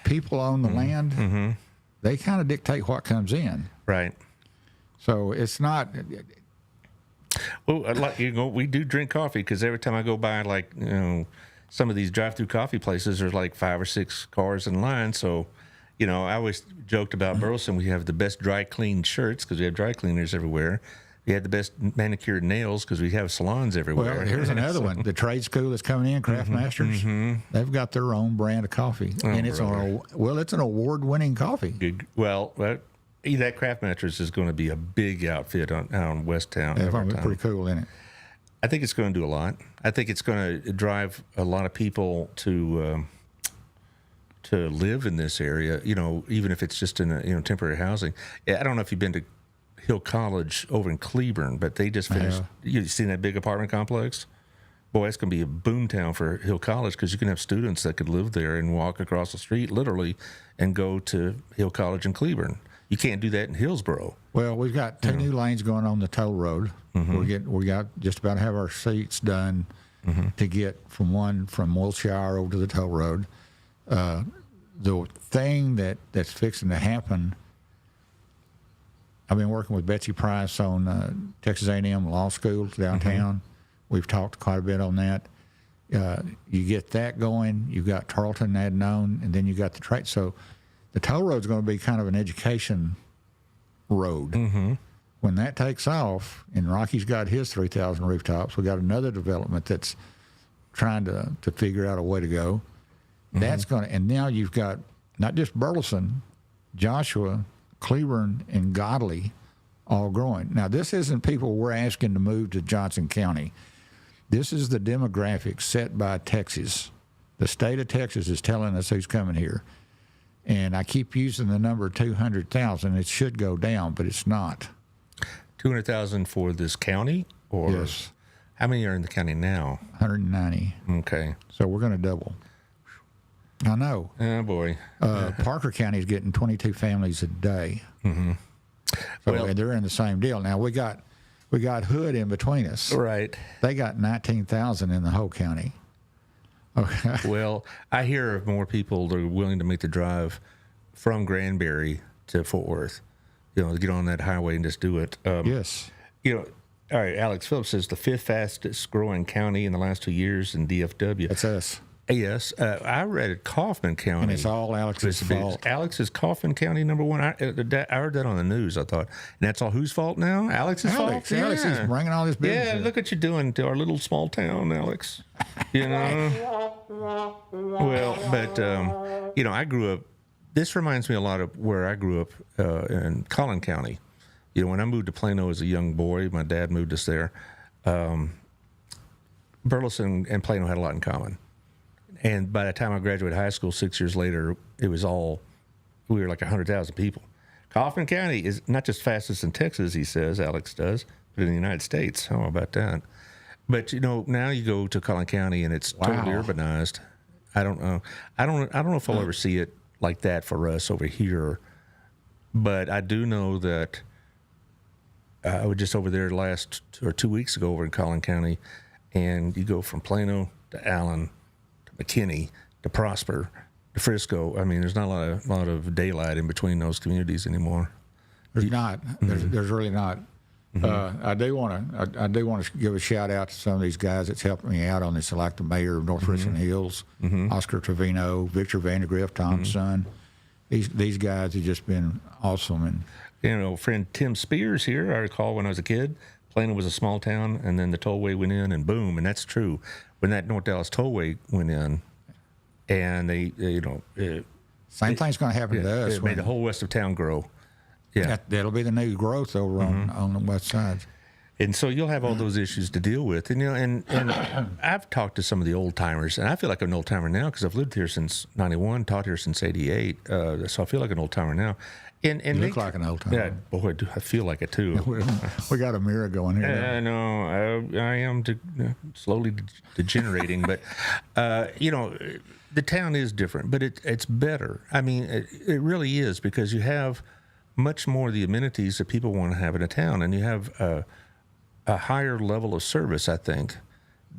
People own the land. They kind of dictate what comes in. Right. So it's not. Well, we do drink coffee because every time I go by, some of these drive-through coffee places, there's like 5 or 6 cars in line. So, I always joked about Burleson. We have the best dry clean shirts because we have dry cleaners everywhere. We had the best manicured nails because we have salons everywhere. Well, here's another one. The trade school that's coming in, Craft Masters, they've got their own brand of coffee. And it's an award-winning coffee. Good. Well, that Craft Masters is going to be a big outfit on West Town. It's going to be pretty cool, isn't it? I think it's going to do a lot. I think it's going to drive a lot of people to live in this area, even if it's just in temporary housing. I don't know if you've been to Hill College over in Cleburne, but they just finished. You've seen that big apartment complex? Boy, it's going to be a boom town for Hill College because you can have students that could live there and walk across the street literally and go to Hill College in Cleburne. You can't do that in Hillsboro. Well, we've got 2 new lanes going on the toll road. We got just about to have our seats done to get from Wilshire over to the toll road. The thing that's fixing to happen. I've been working with Betsy Price on Texas A&M Law School downtown. We've talked quite a bit on that. You get that going. You've got Tarleton adding on, and then you got the trade. So the toll road's going to be kind of an education road. When that takes off, and Rocky's got his 3,000 rooftops, we got another development that's trying to figure out a way to go. That's going to, and now you've got not just Burleson, Joshua, Cleburne, and Godley all growing. Now, this isn't people we're asking to move to Johnson County. This is the demographics set by Texas. The state of Texas is telling us who's coming here. And I keep using the number 200,000. It should go down, but it's not. 200,000 for this county? Or yes. How many are in the county now? 190. Okay. So we're going to double. I know. Oh, boy. Parker County is getting 22 families a day. So they're in the same deal. Now, we got Hood in between us. Right. They got 19,000 in the whole county. Okay. Well, I hear of more people that are willing to make the drive from Granbury to Fort Worth. Get on that highway and just do it. Yes. All right, Alex Phillips says the 5th fastest growing county in the last 2 years in DFW. That's us. Yes. I read it, Kaufman County. And it's all Alex's fault. Alex is Kaufman County #1. I heard that on the news, I thought. And that's all whose fault now? Alex's fault? Alex is bringing all this business. Yeah, look what you're doing to our little small town, Alex. Well, but, I grew up, this reminds me a lot of where I grew up in Collin County. When I moved to Plano as a young boy, my dad moved us there. Burleson and Plano had a lot in common. And by the time I graduated high school 6 years later, we were like 100,000 people. Kaufman County is not just fastest in Texas, he says, Alex does, but in the United States. How about that? But, now you go to Collin County and it's totally urbanized. I don't know. I don't know if I'll ever see it like that for us over here. But I do know that I was just over there 2 weeks ago over in Collin County, and you go from Plano to Allen, McKinney to Prosper to Frisco. I mean, there's not a lot of daylight in between those communities anymore. There's not. There's really not. I do want to give a shout out to some of these guys that's helping me out on this, like the mayor of North Richland Hills, Oscar Trevino, Victor Vandergrift, Tom's son. These guys have just been awesome. And friend Tim Spears here. I recall when I was a kid, Plano was a small town, and then the tollway went in, and boom, and that's true. When that North Dallas tollway went in, and same thing's going to happen to us. It made the whole west of town grow. Yeah, that'll be the new growth over on the west side. And so you'll have all those issues to deal with, and I've talked to some of the old timers, and I feel like an old timer now because I've lived here since '91, taught here since '88, so I feel like an old timer now. And you look like an old timer. Yeah, boy, I feel like it too. We got a mirror going here. I know. I am slowly degenerating, but the town is different, but it's better. I mean, it really is, because you have much more of the amenities that people want to have in a town, and you have a higher level of service, I think,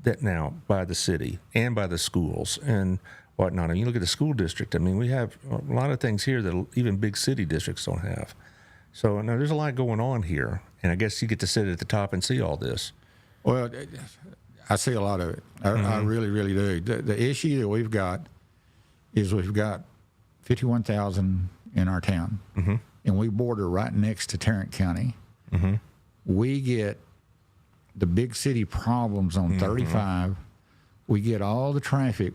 that now by the city and by the schools and whatnot. And you look at the school district, I mean, we have a lot of things here that even big city districts don't have. So now there's a lot going on here, and I guess you get to sit at the top and see all this. Well, I see a lot of it. I really, really do. The issue that we've got is we've got 51,000 in our town, and we border right next to Tarrant County. We get the big city problems on 35. We get all the traffic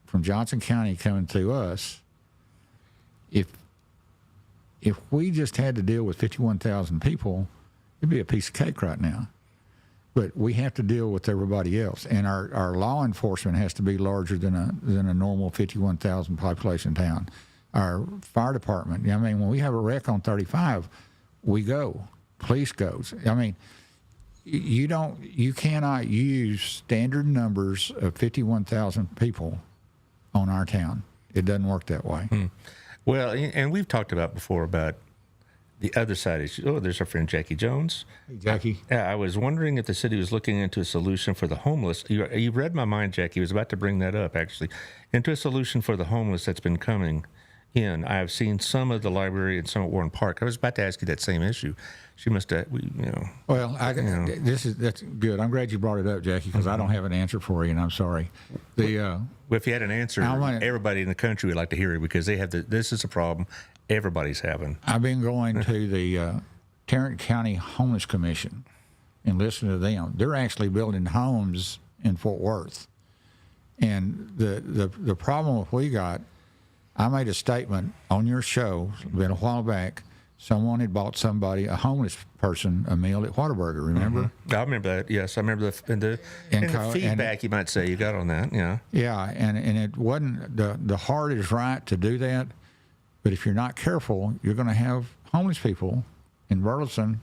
from Johnson County coming through us. If we just had to deal with 51,000 people, it'd be a piece of cake right now. But we have to deal with everybody else, and our law enforcement has to be larger than a normal 51,000 population town. Our fire department, I mean, when we have a wreck on 35, we go. Police goes. I mean, you cannot use standard numbers of 51,000 people on our town. It doesn't work that way. Well, and we've talked about before about the other side issue. Oh, there's our friend Jackie Jones. Hey, Jackie. I was wondering if the city was looking into a solution for the homeless. You read my mind, Jackie. I was about to bring that up, actually. Into a solution for the homeless that's been coming in. I have seen some at the library and some at Warren Park. I was about to ask you that same issue. She must have, Well, that's good. I'm glad you brought it up, Jackie, because I don't have an answer for you, and I'm sorry. Well, if you had an answer, everybody in the country would like to hear it, because they have this is a problem everybody's having. I've been going to the Tarrant County Homeless Commission and listening to them. They're actually building homes in Fort Worth, and the problem we got. I made a statement on your show been a while back. Someone had bought somebody, a homeless person, a meal at Whataburger. Remember? I remember that. Yes, I remember the feedback you might say you got on that. Yeah. Yeah, and it wasn't the heart is right to do that, but if you're not careful, you're going to have homeless people in Burleson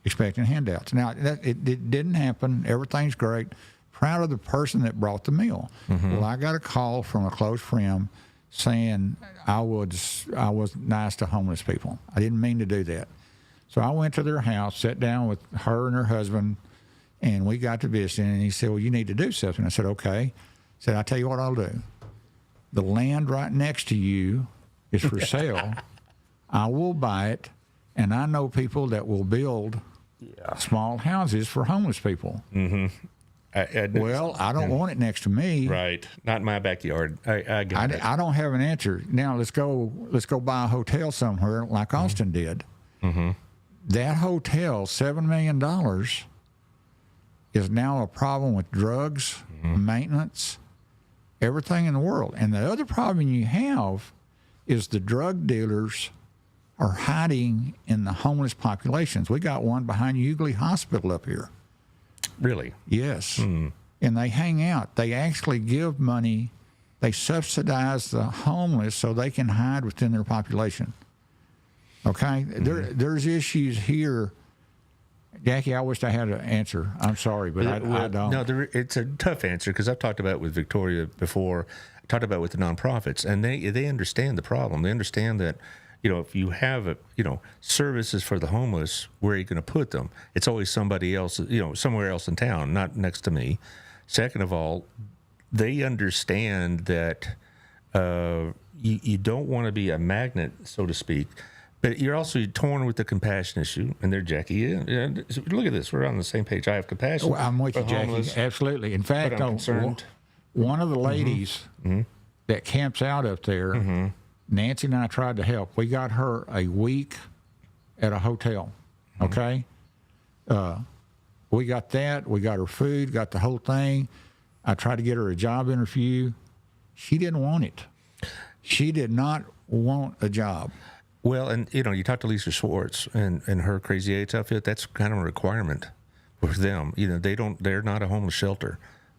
expecting handouts. Now it didn't happen. Everything's great. Proud of the person that brought the meal. Well, I got a call from a close friend saying I was nice to homeless people. I didn't mean to do that. So I went to their house, sat down with her and her husband, and we got to visiting, and he said, well, you need to do something. I said, okay. He said, I'll tell you what I'll do. The land right next to you is for sale. I will buy it, and I know people that will build small houses for homeless people. Well, I don't want it next to me. Right. Not in my backyard. I got it. I don't have an answer. Now let's go buy a hotel somewhere like Austin did. That hotel, $7 million, is now a problem with drugs, maintenance, everything in the world. And the other problem you have is the drug dealers are hiding in the homeless populations. We got one behind Euclid Hospital up here. Really? Yes. And they hang out. They actually give money. They subsidize the homeless so they can hide within their population. Okay? There's issues here. Jackie, I wish I had an answer. I'm sorry, but I don't. No, it's a tough answer because I've talked about it with Victoria before. I talked about it with the nonprofits, and they understand the problem. They understand that, if you have services for the homeless, where are you going to put them? It's always somebody else, somewhere else in town, not next to me. Second of all, they understand that you don't want to be a magnet, so to speak, but you're also torn with the compassion issue. And there, Jackie, look at this. We're on the same page. I have compassion. Oh, I'm with you, Jackie. Homeless, absolutely. In fact, one of the ladies that camps out up there, Nancy and I tried to help. We got her a week at a hotel, okay? We got that. We got her food, got the whole thing. I tried to get her a job interview. She didn't want it. She did not want a job. Well, and, you talk to Lisa Schwartz and her Crazy Eights outfit, that's kind of a requirement for them. They're not a homeless shelter.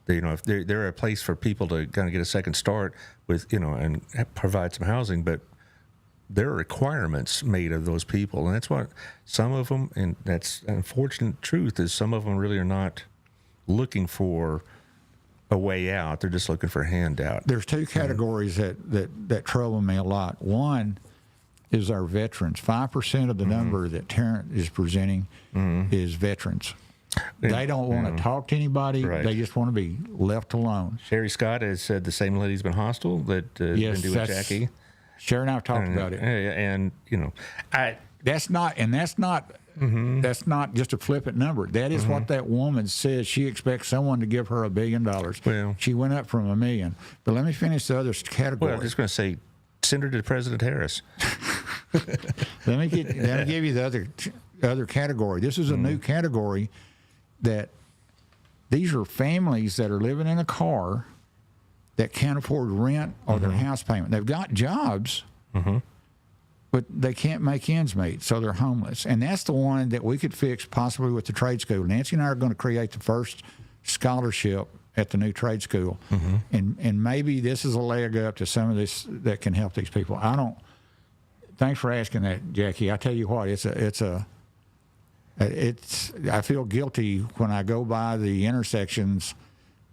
If they're a place for people to kind of get a second start with, and provide some housing, but there are requirements made of those people. And that's what some of them, and that's an unfortunate truth, is some of them really are not looking for a way out. They're just looking for a handout. There's two categories that trouble me a lot. One is our veterans. 5% of the number that Tarrant is presenting is veterans. They don't want to talk to anybody. Right. They just want to be left alone. Sherry Scott has said the same lady's been hostile that been doing Jackie. Sherry and I have talked about it. And that's not just a flippant number. That is what that woman says. She expects someone to give her $1 billion. Well, she went up from $1 million. But let me finish the other category. Well, I'm just going to say, send her to President Harris. Let me give you the other category. This is a new category. That these are families that are living in a car that can't afford rent or their house payment. They've got jobs, but they can't make ends meet, so they're homeless. And that's the one that we could fix possibly with the trade school. Nancy and I are going to create the first scholarship at the new trade school, and maybe this is a leg up to some of this that can help these people. Thanks for asking that, Jackie. I tell you what, I feel guilty when I go by the intersections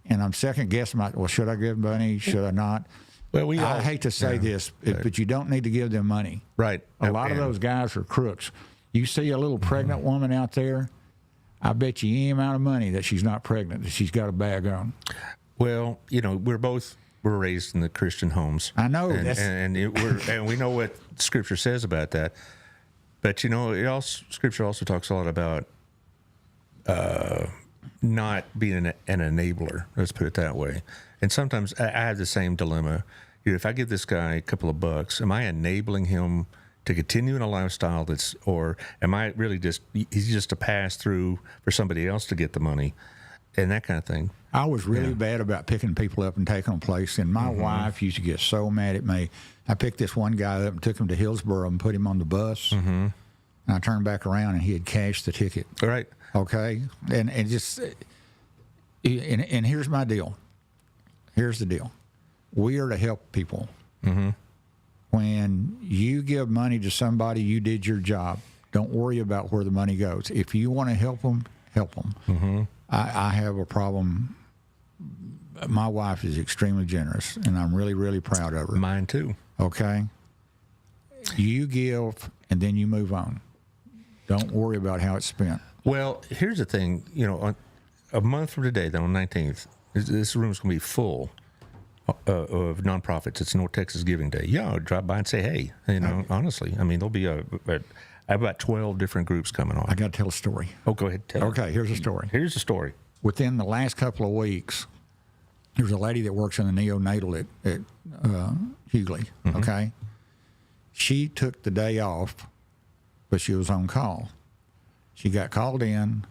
and I'm second guessing should I give money? Should I not? Well, I hate to say this, but you don't need to give them money. Right. A lot of those guys are crooks. You see a little pregnant woman out there, I bet you any amount of money that she's not pregnant, that she's got a bag on. Well, we're raised in the Christian homes. I know. And we know what Scripture says about that. But, Scripture also talks a lot about not being an enabler. Let's put it that way. And sometimes I have the same dilemma. If I give this guy a couple of bucks, am I enabling him to continue in a lifestyle or am I really he's just a pass through for somebody else to get the money and that kind of thing? I was really bad about picking people up and taking them place, and my wife used to get so mad at me. I picked this one guy up and took him to Hillsboro and put him on the bus, and I turned back around and he had cashed the ticket. All right. Okay, and here's my deal. Here's the deal. We are to help people. When you give money to somebody, you did your job. Don't worry about where the money goes. If you want to help them, help them. I have a problem. My wife is extremely generous, and I'm really, really proud of her. Mine too. Okay? You give, and then you move on. Don't worry about how it's spent. Well, here's the thing. A month from today, then on the 19th, this room's going to be full of nonprofits. It's North Texas Giving Day. Yeah, I'll drive by and say, hey, honestly, I mean, there'll be I have about 12 different groups coming on. I got to tell a story. Oh, go ahead. Tell Okay, here's a story. Here's the story. Within the last couple of weeks, there's a lady that works in the neonatal at Hughley, okay? She took the day off, but she was on call. She got called in,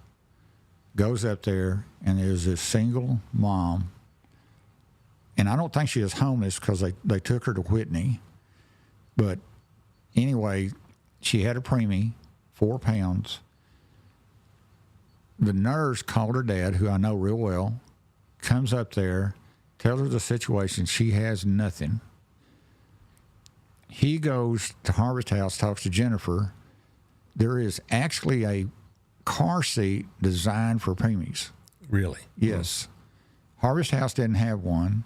goes up there, and there's this single mom. And I don't think she was homeless because they took her to Whitney. But anyway, she had a preemie, 4 pounds. The nurse called her dad, who I know real well, comes up there, tells her the situation. She has nothing. He goes to Harvest House, talks to Jennifer. There is actually a car seat designed for preemies. Really? Yes. Harvest House didn't have one.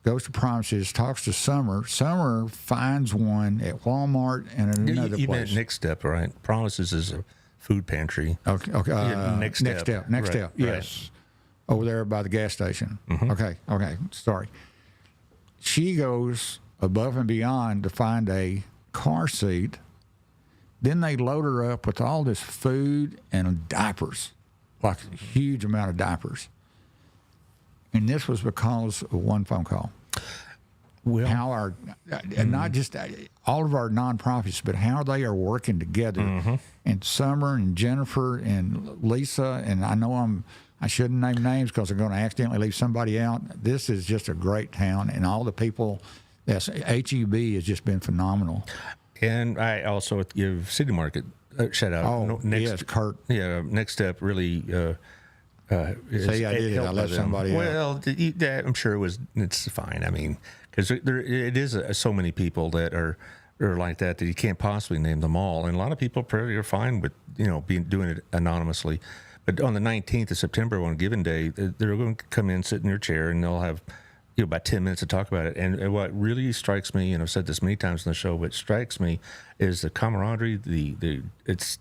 Goes to Promises, talks to Summer. Summer finds one at Walmart and another you place. meant Next Step, right? Promises is a food pantry. Okay. Next Step. Next Right, Step. Yes. Over there by the gas station. Okay. Sorry. She goes above and beyond to find a car seat. Then they load her up with all this food and diapers, like a huge amount of diapers. And this was because of one phone call. Well, How our, and not just all of our nonprofits, but how they are working together. And Summer and Jennifer and Lisa, and I know I shouldn't name names because I'm going to accidentally leave somebody out. This is just a great town, and all the people. HEB has just been phenomenal. and I also give City Market a shout out. Oh, yes, Kurt. Yeah, Next Step really. See, I did it. I let somebody out. Well, I'm sure it's fine. I mean, because it is so many people that are like that you can't possibly name them all, and a lot of people probably are fine with doing it anonymously. But on the 19th of September, on Giving Day, they're going to come in, sit in your chair, and they'll have about 10 minutes to talk about it. And what really strikes me, and I've said this many times in the show, what strikes me is the camaraderie. It's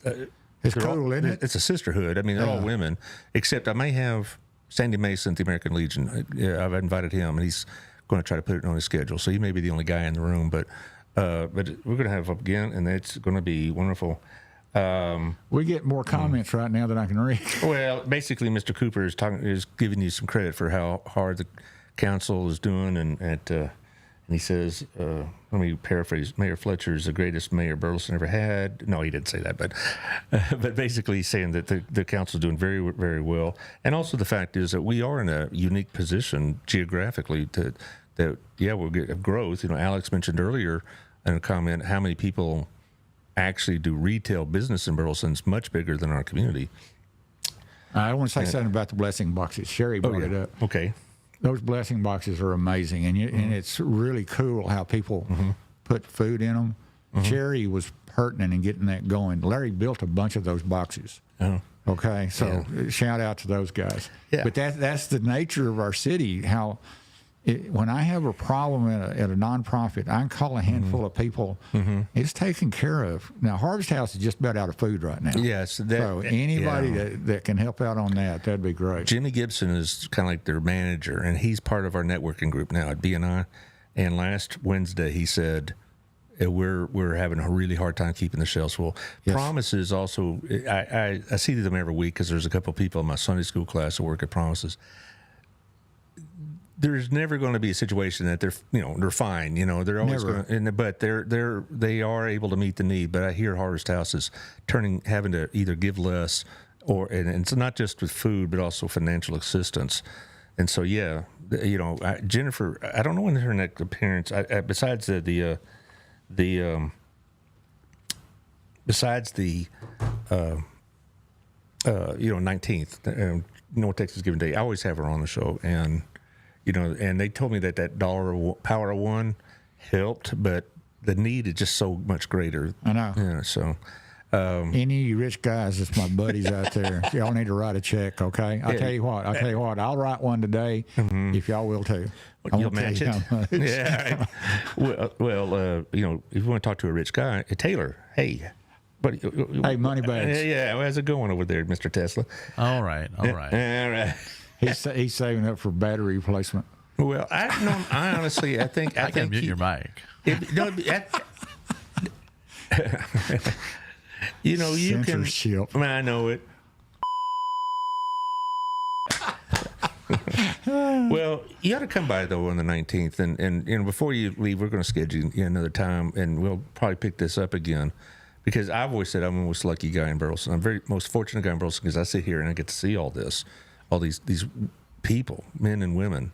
cool, isn't it? It's a sisterhood. I mean, they're all women, except I may have Sandy Mason at the American Legion. I've invited him, and he's going to try to put it on his schedule. So he may be the only guy in the room, but we're going to have up again, and it's going to be wonderful. We get more comments right now than I can read. Well, basically, Mr. Cooper is giving you some credit for how hard the council is doing, and he says, let me paraphrase: Mayor Fletcher is the greatest mayor Burleson ever had. No, he didn't say that, but basically he's saying that the council is doing very, very well. And also the fact is that we are in a unique position geographically we'll get growth. Alex mentioned earlier in a comment how many people actually do retail business in Burleson. It's much bigger than our community. I want to say something about the blessing boxes. Sherry brought it up. Okay. Those blessing boxes are amazing, and it's really cool how people put food in them. Sherry was pertinent in getting that going. Larry built a bunch of those boxes. Okay, so shout out to those guys. Yeah. But that's the nature of our city. How when I have a problem at a nonprofit, I can call a handful of people. It's taken care of. Now, Harvest House is just about out of food right now. Yes. So anybody that can help out on that'd be great. Jimmy Gibson is kind of like their manager, and he's part of our networking group now at BNI. And last Wednesday, he said, we're having a really hard time keeping the shelves full. Yes. Promises also, I see them every week because there's a couple of people in my Sunday school class that work at Promises. There's never going to be a situation that they're fine. They're always going to, but they are able to meet the need. But I hear Harvest House is having to either give less and it's not just with food, but also financial assistance. And so, Jennifer, I don't know when her next appearance, besides the 19th, North Texas Giving Day, I always have her on the show. And, and they told me that Power of One helped, but the need is just so much greater. I know. Yeah, so. Any of you rich guys that's my buddies out there, y'all need to write a check, okay? I'll tell you what, I'll write one today if y'all will too. You'll match it? Yeah. Well, if you want to talk to a rich guy, Taylor, hey. Hey, Moneybags. Yeah, how's it going over there, Mr. Tesla? All right. All right. He's saving up for battery replacement. Well, I honestly, I think I can mute your mic. You know, you can. Censorship. I know it. Well, you got to come by though on the 19th, and you know, before you leave, we're going to schedule you another time, and we'll probably pick this up again, because I've always said I'm the most lucky guy in Burleson. I'm very most fortunate guy in Burleson because I sit here and I get to see all these people, men and women,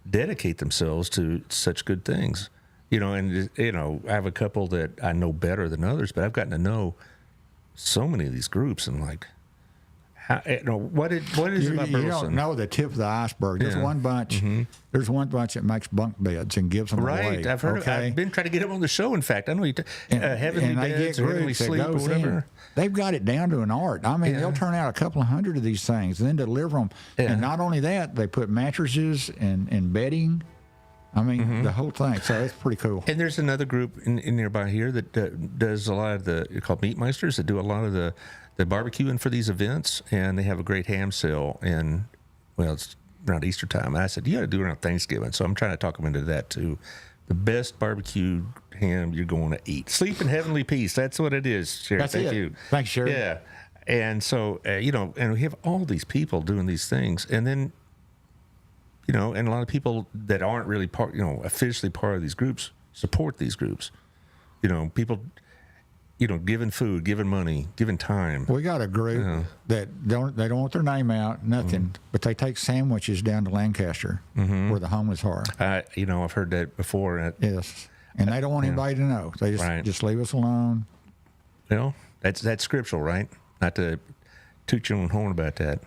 dedicate themselves to such good things. You know, and you know, I have a couple that I know better than others, but I've gotten to know so many of these groups, and like, how, you know, what is it about Burleson? You don't know the tip of the iceberg. There's one bunch. There's one bunch that makes bunk beds and gives them away. Right, I've heard. I've been trying to get them on the show. In fact, I know you. Heavenly beds or heavenly sleep or whatever. They've got it down to an art. I mean, they'll turn out a couple of hundred of these things and then deliver them. Yeah. And not only that, they put mattresses and bedding. I mean, the whole thing. So it's pretty cool. And there's another group in nearby here that does a lot of they're called Meat Meisters, that do a lot of the barbecuing for these events, and they have a great ham sale. And well, it's around Easter time. And I said, you got to do it around Thanksgiving. So I'm trying to talk them into that too. The best barbecue ham you're going to eat. Sleep in heavenly peace. That's what it is, Sherry. Thank you. Thanks, Sherry. Yeah. And so, you know, and we have all these people doing these things. And then, you know, and a lot of people that aren't really part, you know, officially part of these groups support these groups. You know, people, you know, giving food, giving money, giving time. We got a group that don't want their name out, nothing, but they take sandwiches down to Lancaster where the homeless are. You know, I've heard that before. Yes, and they don't want anybody to know. They just leave us alone. You know, that's scriptural, right? Not to toot your own horn about that.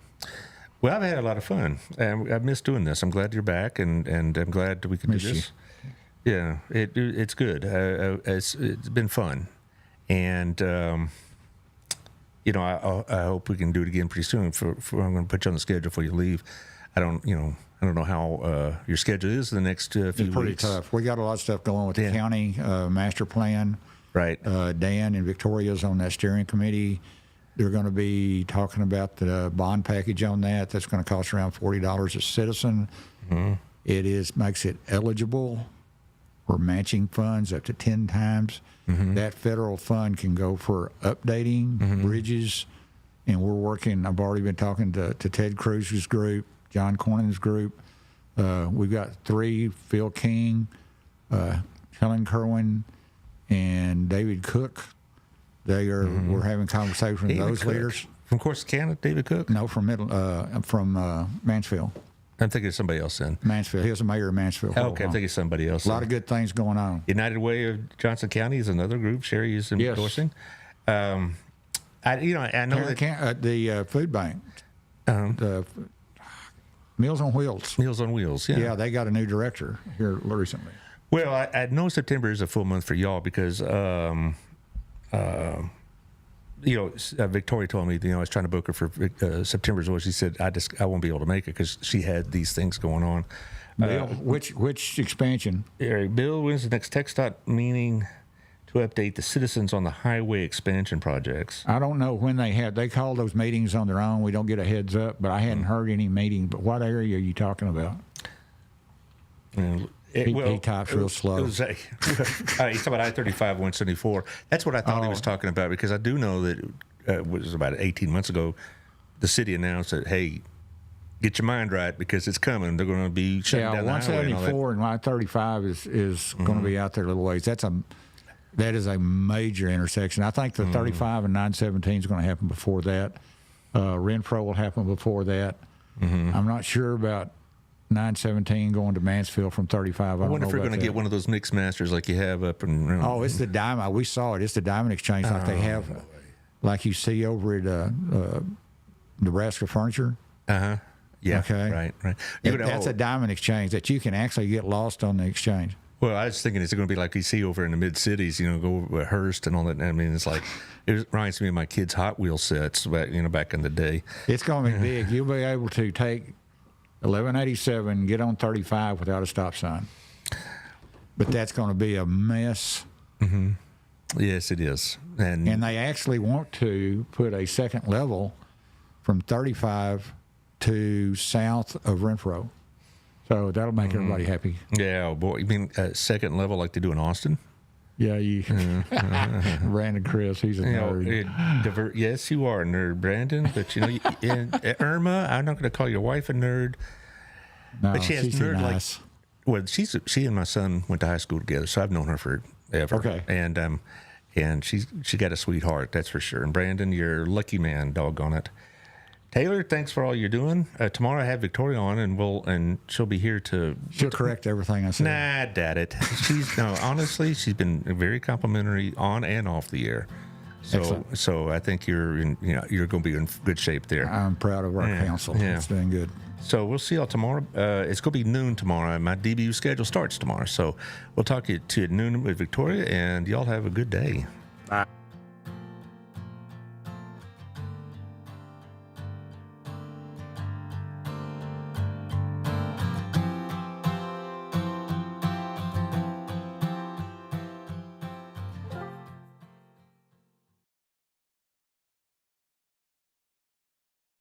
Well, I've had a lot of fun. I've missed doing this. I'm glad you're back, and I'm glad we can do this. Yeah, it's good. It's been fun, and you know, I hope we can do it again pretty soon. I'm going to put you on the schedule before you leave. I don't know how your schedule is the next few weeks. It's pretty tough. We got a lot of stuff going with the county master plan. Right. Dan and Victoria's on that steering committee. They're going to be talking about the bond package on that. That's going to cost around $40 a citizen. It makes it eligible for matching funds up to 10 times. That federal fund can go for updating bridges. And we're working, I've already been talking to Ted Cruz's group, John Cornyn's group. We've got 3, Phil King, Helen Kerwin, and David Cook. We're having conversations with those leaders. From Corsicana, David Cook? No, from Mansfield. I'm thinking of somebody else then. Mansfield. He was the mayor of Mansfield. Okay, I'm thinking of somebody else. A lot of good things going on. United Way of Johnson County is another group Sherry is endorsing. I know that the food bank, the Meals on Wheels. Meals on Wheels, yeah. Yeah, they got a new director here recently. Well, I know September is a full month for y'all because you know, Victoria told me, you know, I was trying to book her for September's She said, I won't be able to make it because she had these things going on. Bill, which expansion? Bill, when's the next TxDOT meeting to update the citizens on the highway expansion projects? I don't know when they call those meetings on their own. We don't get a heads up, but I hadn't heard any meeting. But what area are you talking about? He types real slow. He's talking about I-35, 174. That's what I thought he was talking about, because I do know that it was about 18 months ago, the city announced that, hey, get your mind right because it's coming. They're going to be shutting down the highway. 174 and I-35 is going to be out there a little ways. That is a major intersection. I think the 35 and 917 is going to happen before that. Renfro will happen before that. I'm not sure about 917 going to Mansfield from 35. I wonder if we're going to get one of those mixed masters like you have up in. It's the Diamond. We saw it. It's the Diamond Exchange like they have, like you see over at Nebraska Furniture. Yeah. Okay. Right. That's a Diamond Exchange that you can actually get lost on the exchange. Well, I was thinking it's going to be like you see over in the mid cities, you know, go over at Hearst and all that. I mean, it's like it reminds me of my kids' Hot Wheel sets back in the day. It's going to be big. You'll be able to take 1187, get on 35 without a stop sign. But that's going to be a mess. Yes, it is. And they actually want to put a second level from 35 to south of Renfro. So that'll make everybody happy. Yeah, oh boy. You mean second level like they do in Austin? Yeah, you, Brandon Chris, he's a nerd. Yes, you are a nerd, Brandon. But Irma, I'm not going to call your wife a nerd. No, But she has she's nerd nice. Well, she and my son went to high school together, so I've known her forever. Okay. And she got a sweetheart, that's for sure. And Brandon, you're a lucky man, doggone it. Taylor, thanks for all you're doing. Tomorrow I have Victoria on, and she'll be here to. She'll correct everything I say. Nah, doubt it. Honestly, she's been very complimentary on and off the air. So I think you're going to be in good shape there. I'm proud of our council. Yeah. It's doing good. So we'll see y'all tomorrow. It's going to be noon tomorrow. My DBU schedule starts tomorrow. So we'll talk to you at noon with Victoria, and y'all have a good day. Bye.